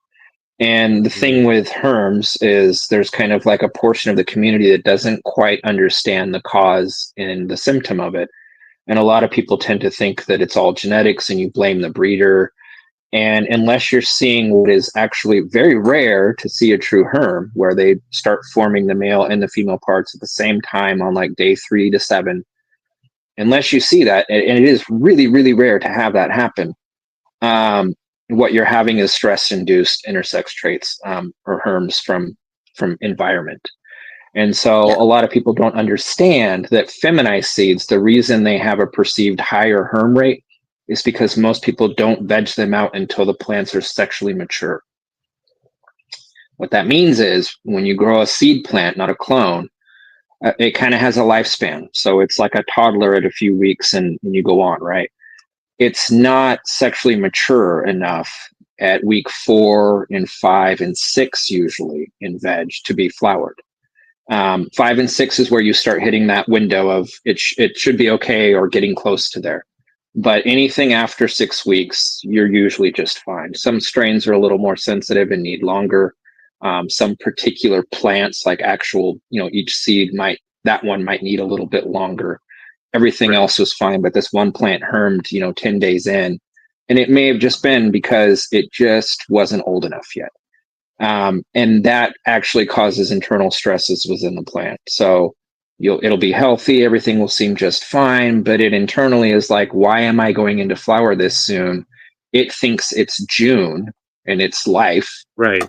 And the thing with herms is there's kind of like a portion of the community that doesn't quite understand the cause and the symptom of it. And a lot of people tend to think that it's all genetics and you blame the breeder. And unless you're seeing what is actually very rare to see a true herm, where they start forming the male and the female parts at the same time on like day 3 to 7, unless you see that, and it is really, really rare to have that happen, what you're having is stress-induced intersex traits, or herms from environment. And so a lot of people don't understand that feminized seeds, the reason they have a perceived higher herm rate is because most people don't veg them out until the plants are sexually mature. What that means is when you grow a seed plant, not a clone, it kind of has a lifespan. So it's like a toddler at a few weeks and you go on, right? It's not sexually mature enough at week 4 and 5 and 6 usually in veg to be flowered. 5 and 6 is where you start hitting that window of it should be okay or getting close to there. But anything after 6 weeks, you're usually just fine. Some strains are a little more sensitive and need longer. Some particular plants, like actual, each seed that one might need a little bit longer. Everything else was fine, but this one plant hermed, 10 days in, and it may have just been because it just wasn't old enough yet. And that actually causes internal stresses within the plant. So it'll be healthy, everything will seem just fine, but it internally is like, why am I going into flower this soon? It thinks it's June and its life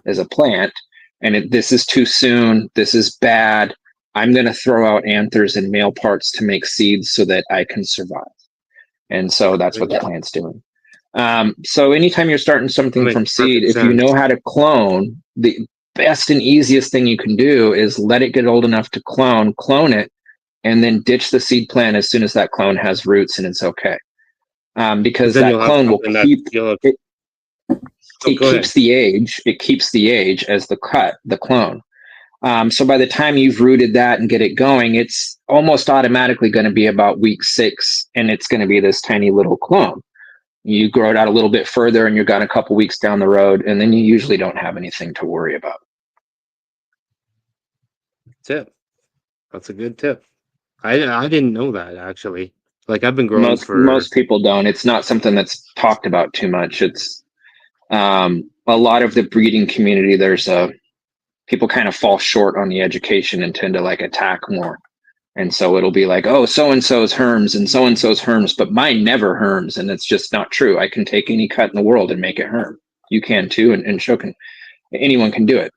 as a plant, and this is too soon, this is bad. I'm going to throw out anthers and male parts to make seeds so that I can survive. And so that's what the plant's doing. So anytime you're starting something from seed, if you know how to clone, the best and easiest thing you can do is let it get old enough to clone it, and then ditch the seed plant as soon as that clone has roots and it's okay. Because that clone will keep it. It keeps the age as the clone. So by the time you've rooted that and get it going, it's almost automatically going to be about week 6, and it's going to be this tiny little clone. You grow it out a little bit further and you've got a couple weeks down the road, and then you usually don't have anything to worry about. Tip. That's a good tip. I didn't know that, actually. Like, I've been growing most people don't. It's not something that's talked about too much. It's a lot of the breeding community, people kind of fall short on the education and tend to like attack more. And so it'll be like, oh, so-and-so's herms and so-and-so's herms, but mine never herms. And it's just not true. I can take any cut in the world and make it herm. You can too, and so can anyone can do it.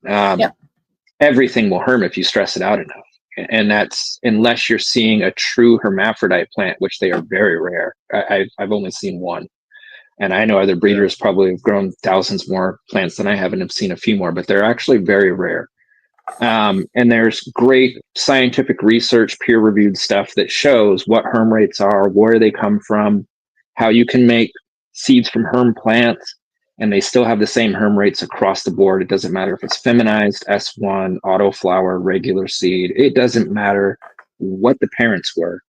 Everything will herm if you stress it out enough. And that's unless you're seeing a true hermaphrodite plant, which they are very rare. I've only seen one. And I know other breeders probably have grown thousands more plants than I have and have seen a few more, but they're actually very rare. And there's great scientific research, peer-reviewed stuff that shows what herm rates are, where they come from, how you can make seeds from herm plants, and they still have the same herm rates across the board. It doesn't matter if it's feminized, S1, autoflower, regular seed. It doesn't matter what the parents were.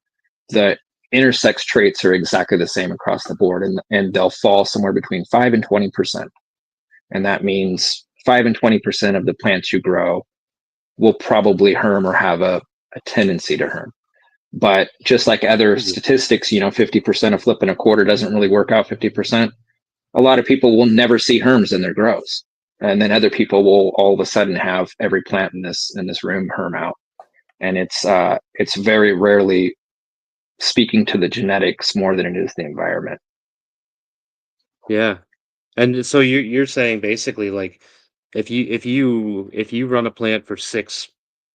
The intersex traits are exactly the same across the board, and they'll fall somewhere between 5 and 20%. And that means 5 and 20% of the plants you grow will probably herm or have a tendency to herm. But just like other statistics, 50% of flip and a quarter doesn't really work out 50%. A lot of people will never see herms in their grows. And then other people will all of a sudden have every plant in this room herm out. And it's very rarely speaking to the genetics more than it is the environment. Yeah. And so you're saying basically, like, if you run a plant for 6,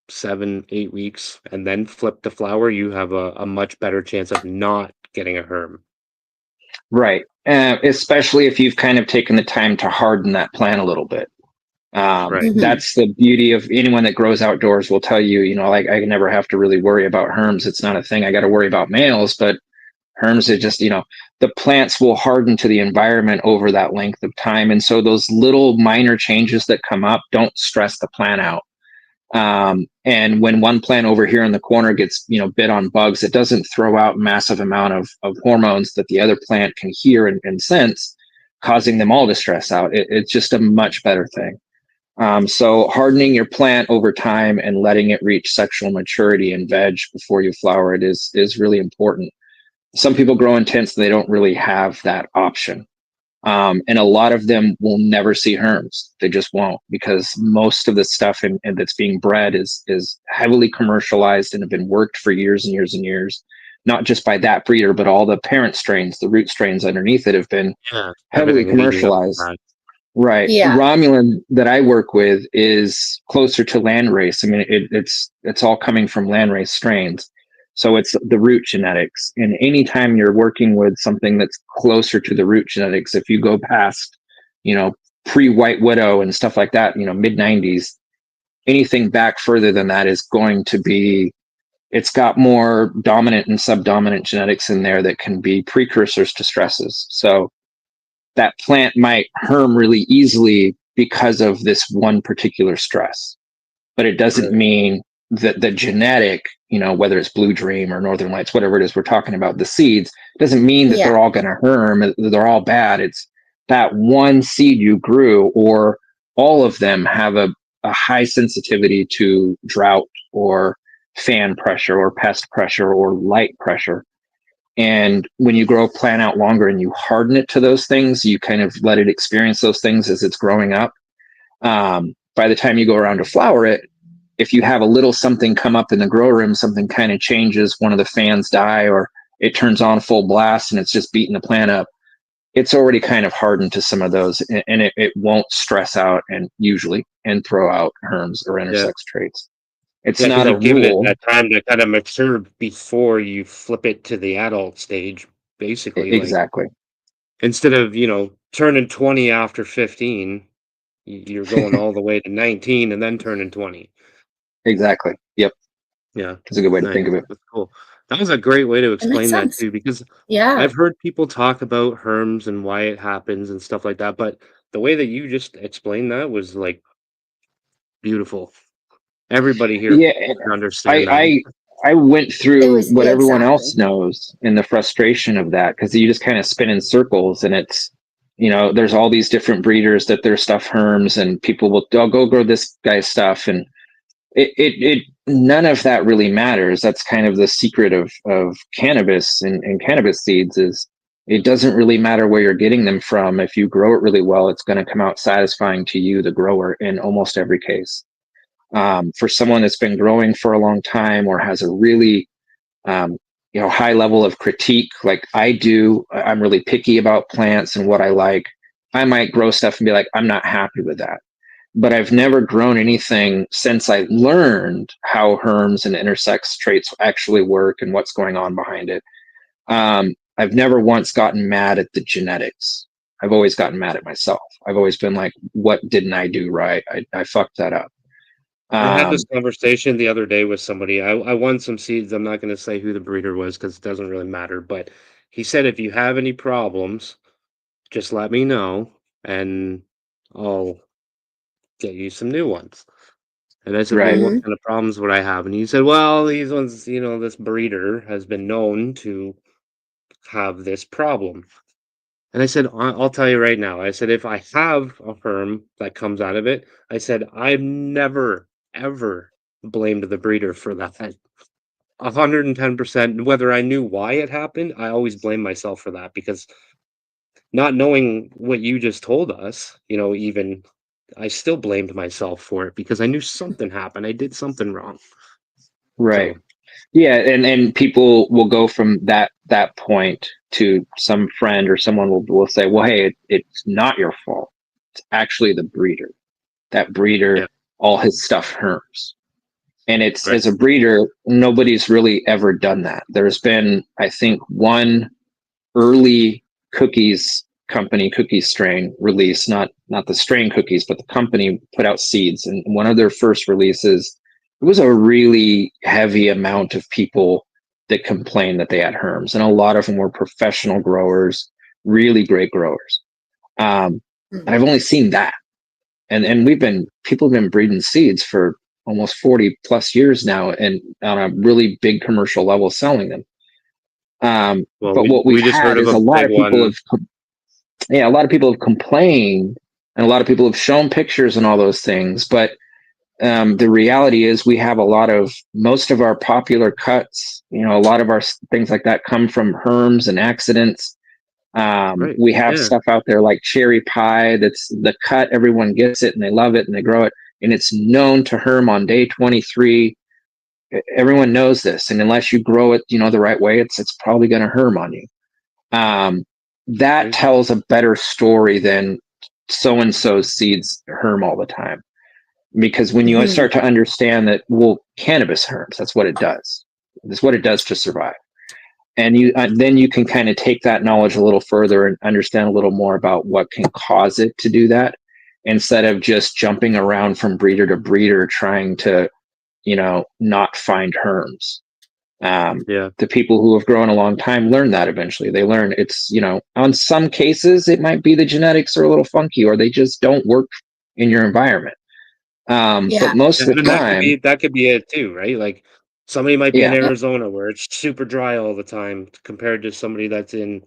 7, 8 weeks and then flip the flower, you have a much better chance of not getting a herm. Right. Especially if you've kind of taken the time to harden that plant a little bit. Right. That's the beauty of anyone that grows outdoors will tell you, like I never have to really worry about herms. It's not a thing. I got to worry about males, but herms are just, the plants will harden to the environment over that length of time. And so those little minor changes that come up don't stress the plant out. And when one plant over here in the corner gets, bit on bugs, it doesn't throw out massive amount of hormones that the other plant can hear and sense, causing them all to stress out. It's just a much better thing. So hardening your plant over time and letting it reach sexual maturity and veg before you flower it is really important. Some people grow intense and they don't really have that option. And a lot of them will never see herms. They just won't, because most of the stuff that's being bred is heavily commercialized and have been worked for years and years and years, not just by that breeder, but all the parent strains, the root strains underneath it have been heavily commercialized. Right. Yeah. Romulan that I work with is closer to landrace. I mean, it's all coming from landrace strains. So it's the root genetics. And anytime you're working with something that's closer to the root genetics, if you go past, pre-White Widow and stuff like that, mid 90s, anything back further than that is going to be, it's got more dominant and subdominant genetics in there that can be precursors to stresses. So that plant might herm really easily because of this one particular stress, but it doesn't mean that the genetic, whether it's Blue Dream or Northern Lights, whatever it is we're talking about, the seeds, doesn't mean that they're all going to herm, they're all bad. It's that one seed you grew, or all of them have a high sensitivity to drought or fan pressure or pest pressure or light pressure. And when you grow a plant out longer and you harden it to those things, you kind of let it experience those things as it's growing up. By the time you go around to flower it, if you have a little something come up in the grow room, something kind of changes, one of the fans die, or it turns on full blast and it's just beating the plant up, it's already kind of hardened to some of those, and it won't stress out and throw out herms or intersex traits. It's not a rule. Given it that time to kind of mature before you flip it to the adult stage, basically. Exactly. Like, instead of, turning 20 after 15, you're going all the way to 19 and then turning 20. Exactly. Yep. Yeah. That's a good way to think of it. That's cool. That was a great way to explain that too, because I've heard people talk about herms and why it happens and stuff like that, but the way that you just explained that was like beautiful. Everybody here can understand that. I went through what everyone else knows in the frustration of that, because you just kind of spin in circles, and it's, there's all these different breeders that their stuff herms, and people will, I'll go grow this guy's stuff, and it none of that really matters. That's kind of the secret of cannabis and cannabis seeds, is it doesn't really matter where you're getting them from. If you grow it really well, it's going to come out satisfying to you, the grower, in almost every case. For someone that's been growing for a long time or has a really high level of critique like I do, I'm really picky about plants and what I like. I might grow stuff and be like, I'm not happy with that. But I've never grown anything since I learned how herms and intersex traits actually work and what's going on behind it. I've never once gotten mad at the genetics. I've always gotten mad at myself. I've always been like, what didn't I do right? I fucked that up. I had this conversation the other day with somebody. I won some seeds. I'm not going to say who the breeder was because it doesn't really matter. But he said, if you have any problems, just let me know and I'll get you some new ones. And I said, well, what kind of problems would I have? And he said, well, these ones, this breeder has been known to have this problem. And I said, I'll tell you right now. I said, if I have a herm that comes out of it, I said, I've never, ever blamed the breeder for that. 110%. Whether I knew why it happened, I always blame myself for that, because not knowing what you just told us, even I still blamed myself for it because I knew something happened. I did something wrong. Right. So. Yeah, and people will go from that point to some friend or someone will say, well, hey, it's not your fault. It's actually the breeder. That breeder, all his stuff herms. And it's, as a breeder, nobody's really ever done that. There's been, I think, one early cookies company cookies strain release, not the strain cookies, but the company put out seeds. And one of their first releases, it was a really heavy amount of people that complained that they had herms. And a lot of them were professional growers, really great growers. And I've only seen that. And people have been breeding seeds for almost 40 plus years now, and on a really big commercial level selling them. Well, but what we've just had heard of is a lot of people one. a lot of people have complained, and a lot of people have shown pictures and all those things. But the reality is we have most of our popular cuts, a lot of our things like that come from herms and accidents. Right. We have stuff out there like cherry pie. That's the cut. Everyone gets it and they love it and they grow it. And it's known to herm on day 23. Everyone knows this. And unless you grow it, the right way, it's probably going to herm on you. That tells a better story than so-and-so's seeds herm all the time. Because when you start to understand that, well, cannabis herms, that's what it does. That's what it does to survive. And then you can kind of take that knowledge a little further and understand a little more about what can cause it to do that, instead of just jumping around from breeder to breeder trying to, not find herms. The people who have grown a long time learn that eventually. They learn it's, on some cases, it might be the genetics are a little funky or they just don't work in your environment. But most of the time, that could be it too, right? Like somebody might be in Arizona where it's super dry all the time compared to somebody that's in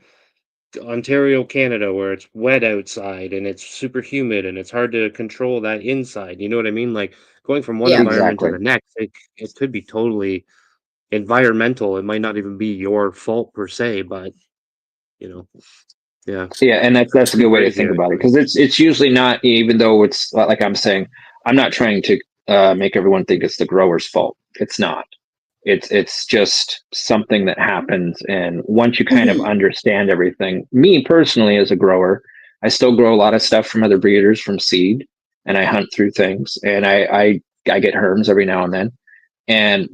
Ontario, Canada, where it's wet outside and it's super humid and it's hard to control that inside. You know what I mean? Like going from one environment to the next, it could be totally environmental. It might not even be your fault per se, but and that's a good way to think about it, because it's usually not, even though it's like I'm saying, I'm not trying to make everyone think it's the grower's fault. It's not. It's just something that happens, and once you kind of understand everything, me personally as a grower, I still grow a lot of stuff from other breeders from seed, and I hunt through things, and I get herms every now and then, and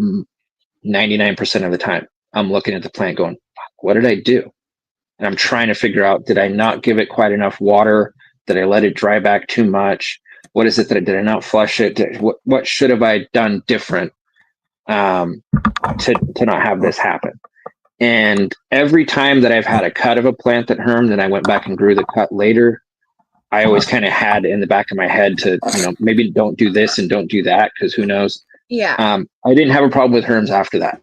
99% of the time I'm looking at the plant going, what did I do? And I'm trying to figure out, did I not give it quite enough water? Did I let it dry back too much? What is it that did I not flush it? What should have I done different to not have this happen? And every time that I've had a cut of a plant that hermed and I went back and grew the cut later, I always kind of had in the back of my head to, maybe don't do this and don't do that, because who knows? I didn't have a problem with herms after that.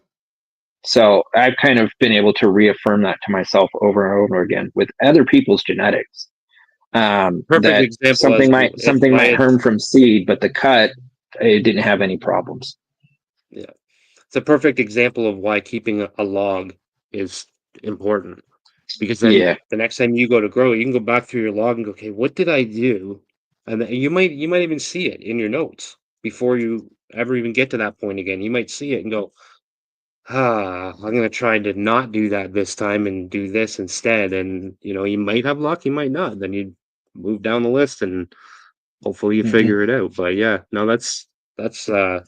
So I've kind of been able to reaffirm that to myself over and over again with other people's genetics. That example, something might herm from seed, but the cut, it didn't have any problems. Yeah, it's a perfect example of why keeping a log is important, because then the next time you go to grow, you can go back through your log and go, okay, what did I do? And then you might even see it in your notes before you ever even get to that point again. You might see it and go, I'm going to try to not do that this time and do this instead. And, you might have luck, you might not. Then you move down the list and hopefully you figure it out. But that's great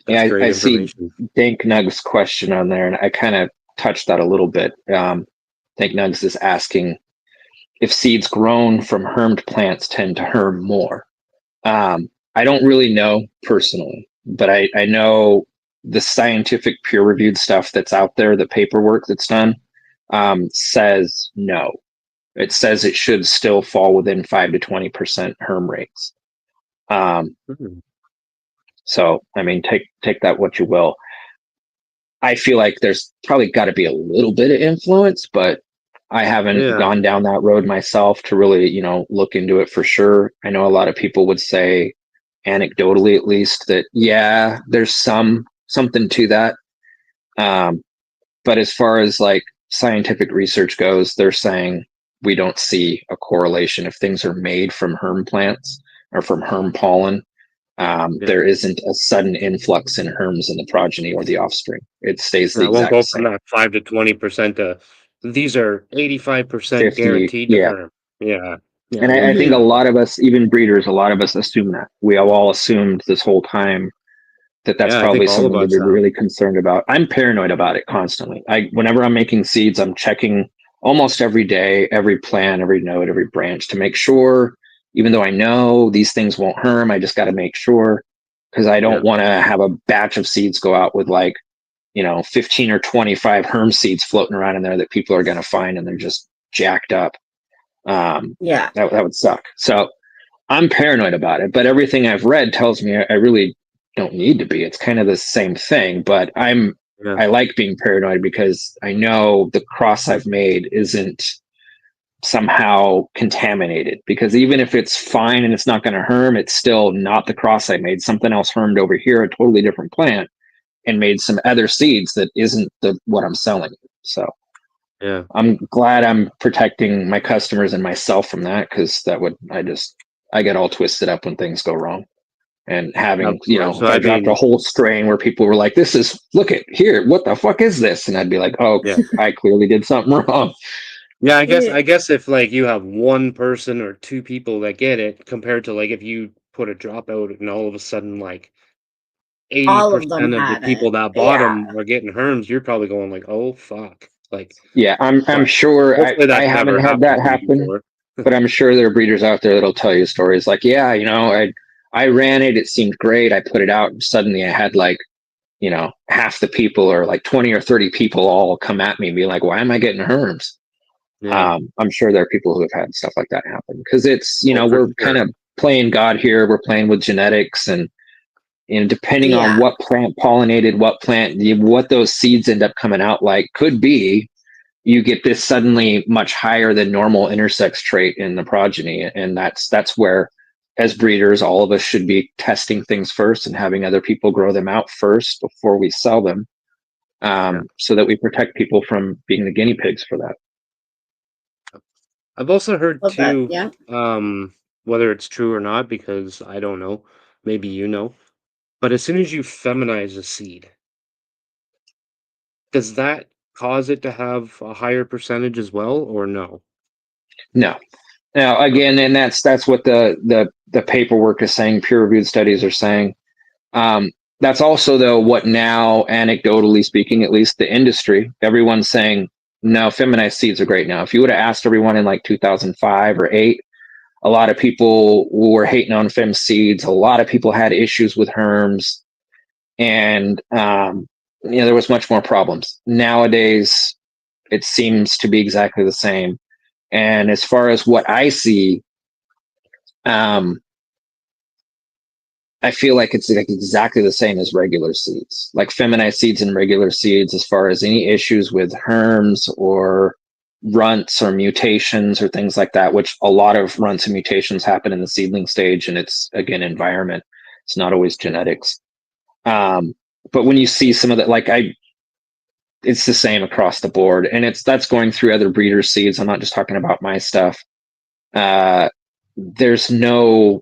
I information. See Dank Nugg's question on there, and I kind of touched that a little bit. Dank Nugs is asking if seeds grown from hermed plants tend to herm more. I don't really know personally, but I know the scientific peer-reviewed stuff that's out there, the paperwork that's done, says no. It says it should still fall within 5 to 20% herm rates. So, I mean, take that what you will. I feel like there's probably got to be a little bit of influence, but I haven't gone down that road myself to really, look into it for sure. I know a lot of people would say, anecdotally at least, that there's something to that. But as far as like scientific research goes, they're saying we don't see a correlation if things are made from herm plants or from herm pollen. There isn't a sudden influx in herms in the progeny or the offspring. It stays the exact same. It won't go from that 5 to 20% to these are 85% guaranteed to herm. Yeah. And I think a lot of us, even breeders, a lot of us assume that. We have all assumed this whole time that's probably something to be really concerned about. I'm paranoid about it constantly. Whenever I'm making seeds, I'm checking almost every day, every plant, every node, every branch to make sure, even though I know these things won't harm, I just got to make sure, because I don't want to have a batch of seeds go out with like, 15 or 25 herm seeds floating around in there that people are going to find and they're just jacked up. That would suck. So I'm paranoid about it, but everything I've read tells me I really don't need to be. It's kind of the same thing, but I like being paranoid because I know the cross I've made isn't somehow contaminated, because even if it's fine and it's not going to herm, it's still not the cross I made. Something else hermed over here, a totally different plant, and made some other seeds that isn't what I'm selling. So yeah, I'm glad I'm protecting my customers and myself from that, because I get all twisted up when things go wrong. And having, so if I dropped a whole strain where people were like, look at here, what the fuck is this? And I'd be like, oh, I clearly did something wrong. Yeah, I guess if like you have one person or two people that get it, compared to like if you put a drop out and all of a sudden like All of them 80% of the had it. people that bought them are getting herms, you're probably going like, oh fuck. Like, yeah, I'm sure hopefully I that's haven't never had happened that to you happen, before. but I'm sure there are breeders out there that'll tell you stories like, yeah, I ran it, it seemed great, I put it out, and suddenly I had like, half the people, or like 20 or 30 people, all come at me and be like, why am I getting herms? Yeah. I'm sure there are people who have had stuff like that happen, because it's, Oh, for we're sure. kind of playing God here. We're playing with genetics, and depending on what plant pollinated what plant, what those seeds end up coming out like, could be you get this suddenly much higher than normal intersex trait in the progeny. And that's where, as breeders, all of us should be testing things first and having other people grow them out first before we sell them, so that we protect people from being the guinea pigs for that. I've also heard Love that. too, Yeah. whether it's true or not, because I don't know, maybe you know, but as soon as you feminize a seed, does that cause it to have a higher percentage as well, or no? No. Now, again, and that's what the paperwork is saying. Peer-reviewed studies are saying. That's also, though, what now, anecdotally speaking, at least the industry, everyone's saying, no, feminized seeds are great now. If you would have asked everyone in like 2005 or 8, a lot of people were hating on fem seeds. A lot of people had issues with herms, and there was much more problems. Nowadays, it seems to be exactly the same. And as far as what I see, I feel like it's like exactly the same as regular seeds, like feminized seeds and regular seeds, as far as any issues with herms or runts or mutations or things like that, which a lot of runts and mutations happen in the seedling stage. And it's, again, environment. It's not always genetics. But when you see some of that, it's the same across the board, and that's going through other breeders' seeds. I'm not just talking about my stuff. There's no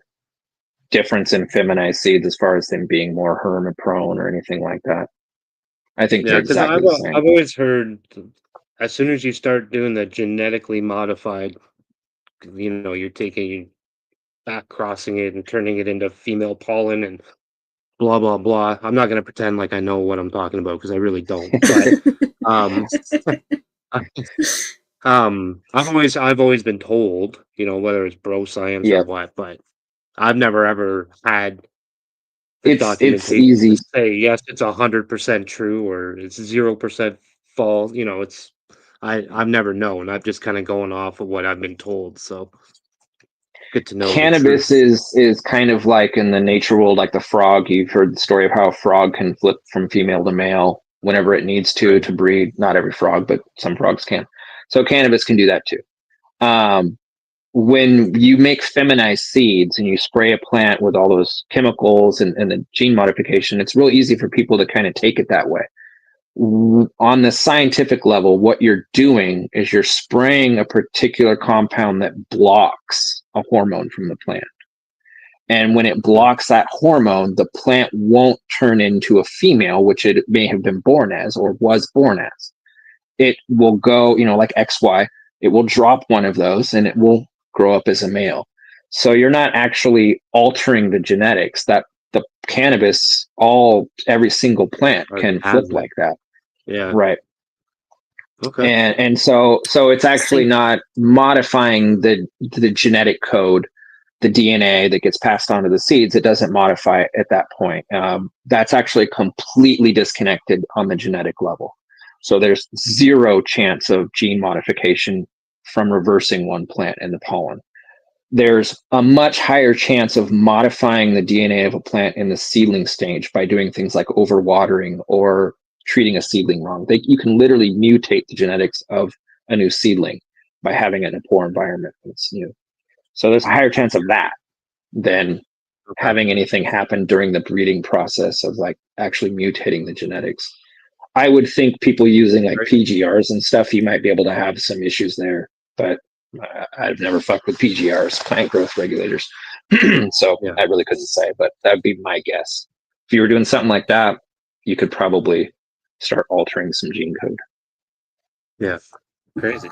difference in feminized seeds as far as them being more hermit prone or anything like that. I think they're Because exactly the same. I've always heard, as soon as you start doing the genetically modified, you're taking back crossing it and turning it into female pollen and blah blah blah. I'm not gonna pretend like I know what I'm talking about, because I really don't. But um, I've always been told, whether it's bro science or Yeah, what, but I've never ever had the it's documentation to easy. say yes, it's 100% true or it's 0% false. I've never known. I'm just kind of going off of what I've been told. So good to know the Cannabis truth. is kind of like in the nature world, like the frog. You've heard the story of how a frog can flip from female to male whenever it needs to Right. breed. Not every frog, but some frogs can. So cannabis can do that too. When you make feminized seeds and you spray a plant with all those chemicals and the gene modification, it's real easy for people to kind of take it that way. On the scientific level, what you're doing is you're spraying a particular compound that blocks a hormone from the plant. And when it blocks that hormone, the plant won't turn into a female, which it may have been born as or was born as. It will go, like XY, it will drop one of those and it will grow up as a male. So you're not actually altering the genetics. That the cannabis, every single plant Already can flip has it. like that. Yeah. Right. Okay. And so it's actually not modifying the genetic code, the DNA that gets passed on to the seeds. It doesn't modify it at that point. That's actually completely disconnected on the genetic level. So there's zero chance of gene modification from reversing one plant in the pollen. There's a much higher chance of modifying the DNA of a plant in the seedling stage by doing things like overwatering or treating a seedling wrong. You can literally mutate the genetics of a new seedling by having it in a poor environment that's new. So there's a higher chance of that than having anything happen during the breeding process of like actually mutating the genetics. I would think people using like PGRs and stuff, you might be able to have some issues there, but I've never fucked with PGRs, plant growth regulators. So I really couldn't say, but that'd be my guess. If you were doing something like that, you could probably start altering some gene code. Yeah, crazy.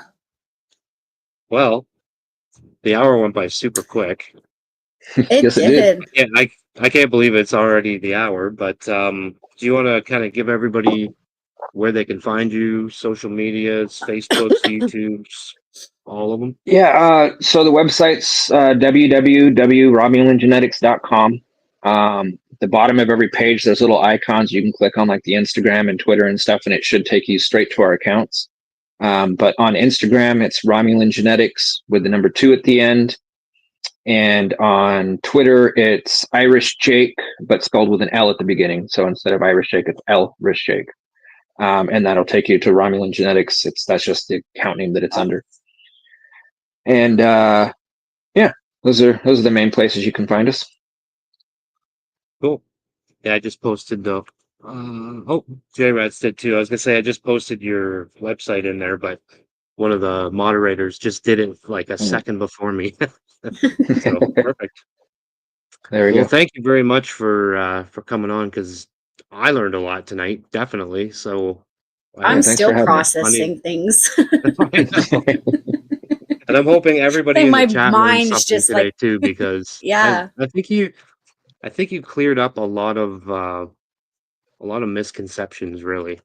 Well, the hour went by super quick. Yes, it did. Yeah, I can't believe it's already the hour, but do you want to kind of give everybody where they can find you, social medias, Facebooks, YouTubes, all of them? Yeah, so the website's www.romulangenetics.com. The bottom of every page, there's little icons you can click on, like the Instagram and Twitter and stuff, and it should take you straight to our accounts. But on Instagram, it's Romulan Genetics with the number 2 at the end. And on Twitter, it's Irish Jake, but spelled with an L at the beginning. So instead of Irish Jake, it's L-Rish Jake. And that'll take you to Romulan Genetics. That's just the account name that it's under. And yeah, those are the main places you can find us. Cool. Yeah, I just posted the J-Rats did too. I was gonna say I just posted your website in there, but one of the moderators just did it like a second before me. So perfect. There we go. Thank you very much for coming on, because I learned a lot tonight, definitely. So I'm still processing things. And I'm hoping everybody in the chat learned something just today like, too, because yeah, I think you cleared up a lot of misconceptions, really.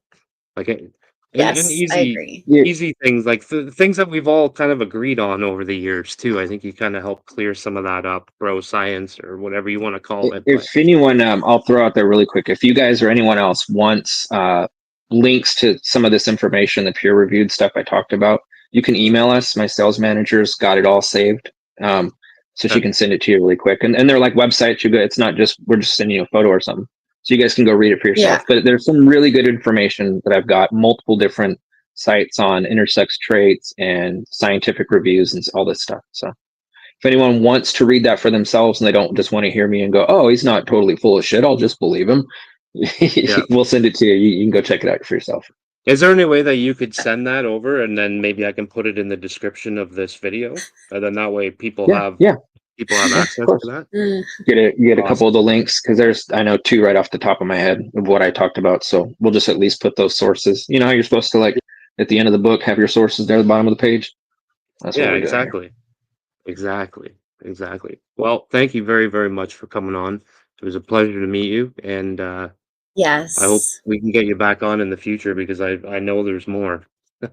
Like and I agree. easy things, like things that we've all kind of agreed on over the years too. I think you kind of helped clear some of that up, bro science or whatever you want to call it. If anyone, I'll throw out there really quick. If you guys or anyone else wants links to some of this information, the peer reviewed stuff I talked about, you can email us. My sales manager's got it all saved. So she can send it to you really quick. And they're like websites. It's not just, we're just sending you a photo or something. So you guys can go read it for yourself. But there's some really good information that I've got, multiple different sites on intersex traits and scientific reviews and all this stuff. So if anyone wants to read that for themselves and they don't just want to hear me and go, oh, he's not totally full of shit, I'll just believe him. We'll send it to you. You can go check it out for yourself. Is there any way that you could send that over, and then maybe I can put it in the description of this video, and then that way people have access to that? Get a couple of the links, because I know 2 right off the top of my head of what I talked about. So we'll just at least put those sources. You know how you're supposed to, like, at the end of the book, have your sources there at the bottom of the page? That's what we're doing. Exactly. Well, thank you very, very much for coming on. It was a pleasure to meet you, and yes, I hope we can get you back on in the future, because I know there's more. I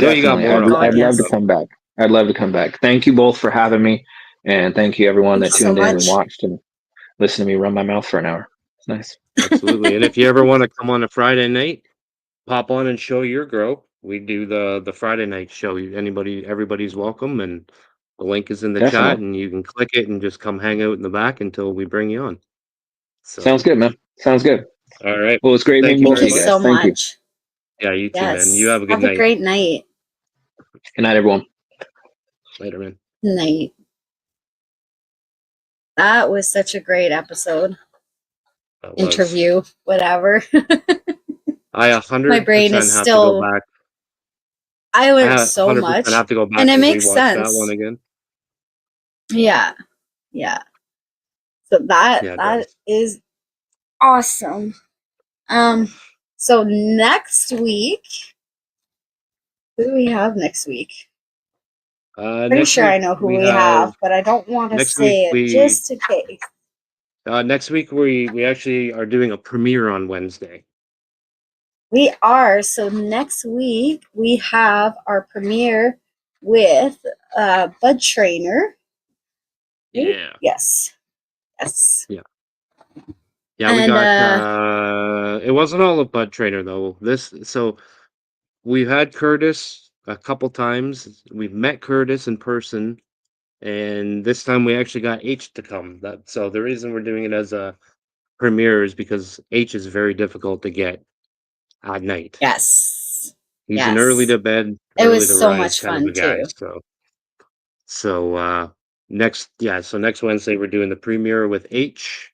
know you got more. I'd love to come back. I'd love to come back. Thank you both for having me, and thank you everyone that tuned in and watched and listened to me run my mouth for an hour. It's nice. Absolutely. And if you ever want to come on a Friday night, pop on and show your grow. We do the Friday night show. Everybody's welcme, and the link is in the chat, and you can click it and just come hang out in the back until we bring you on. So. Sounds good, man. Sounds good. All right. Well, it's great meeting both of you guys. Thank you so much. Yeah, you too, man. You have a good night. Have a great night. Good night, everyone. Later, man. Night. That was such a great episode. Interview, whatever. I 100% my brain is have still. To go back. I learned so much, have to go back and it makes sense. That one again. Yeah. So that is awesome. So next week, who do we have next week? Pretty sure I know who we have, but I don't want to say it just in case. Next week we actually are doing a premiere on Wednesday. We are. So next week we have our premiere with Bud Trainer. Yeah. Yes. Yes. Yeah. Yeah, we And got it wasn't all a Bud Trainer though. So we've had Curtis a couple times. We've met Curtis in person, and this time we actually got H to come. So the reason we're doing it as a premiere is because H is very difficult to get at night. yes. He's an early Yes. to bed, It early was to so rise much kind of fun a guy. too. So next Wednesday we're doing the premiere with H,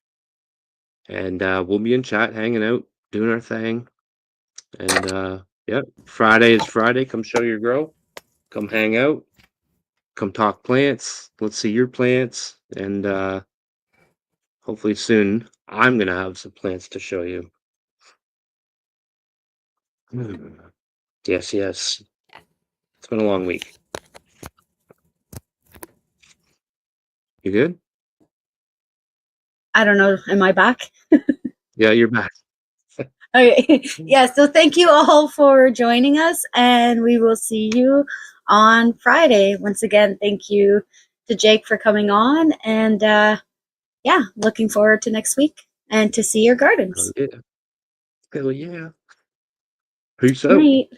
and we'll be in chat, hanging out, doing our thing. And yeah, Friday is Friday. Come show your grow. Come hang out. Come talk plants. Let's see your plants. And hopefully soon I'm gonna have some plants to show you. Yes, yes. It's been a long week. You good? I don't know. Am I back? Yeah, you're back. Okay. Yeah. So thank you all for joining us, and we will see you on Friday. Once again, thank you to Jake for coming on, and yeah, looking forward to next week and to see your Oh gardens. yeah. Hell yeah. Peace Good out. night.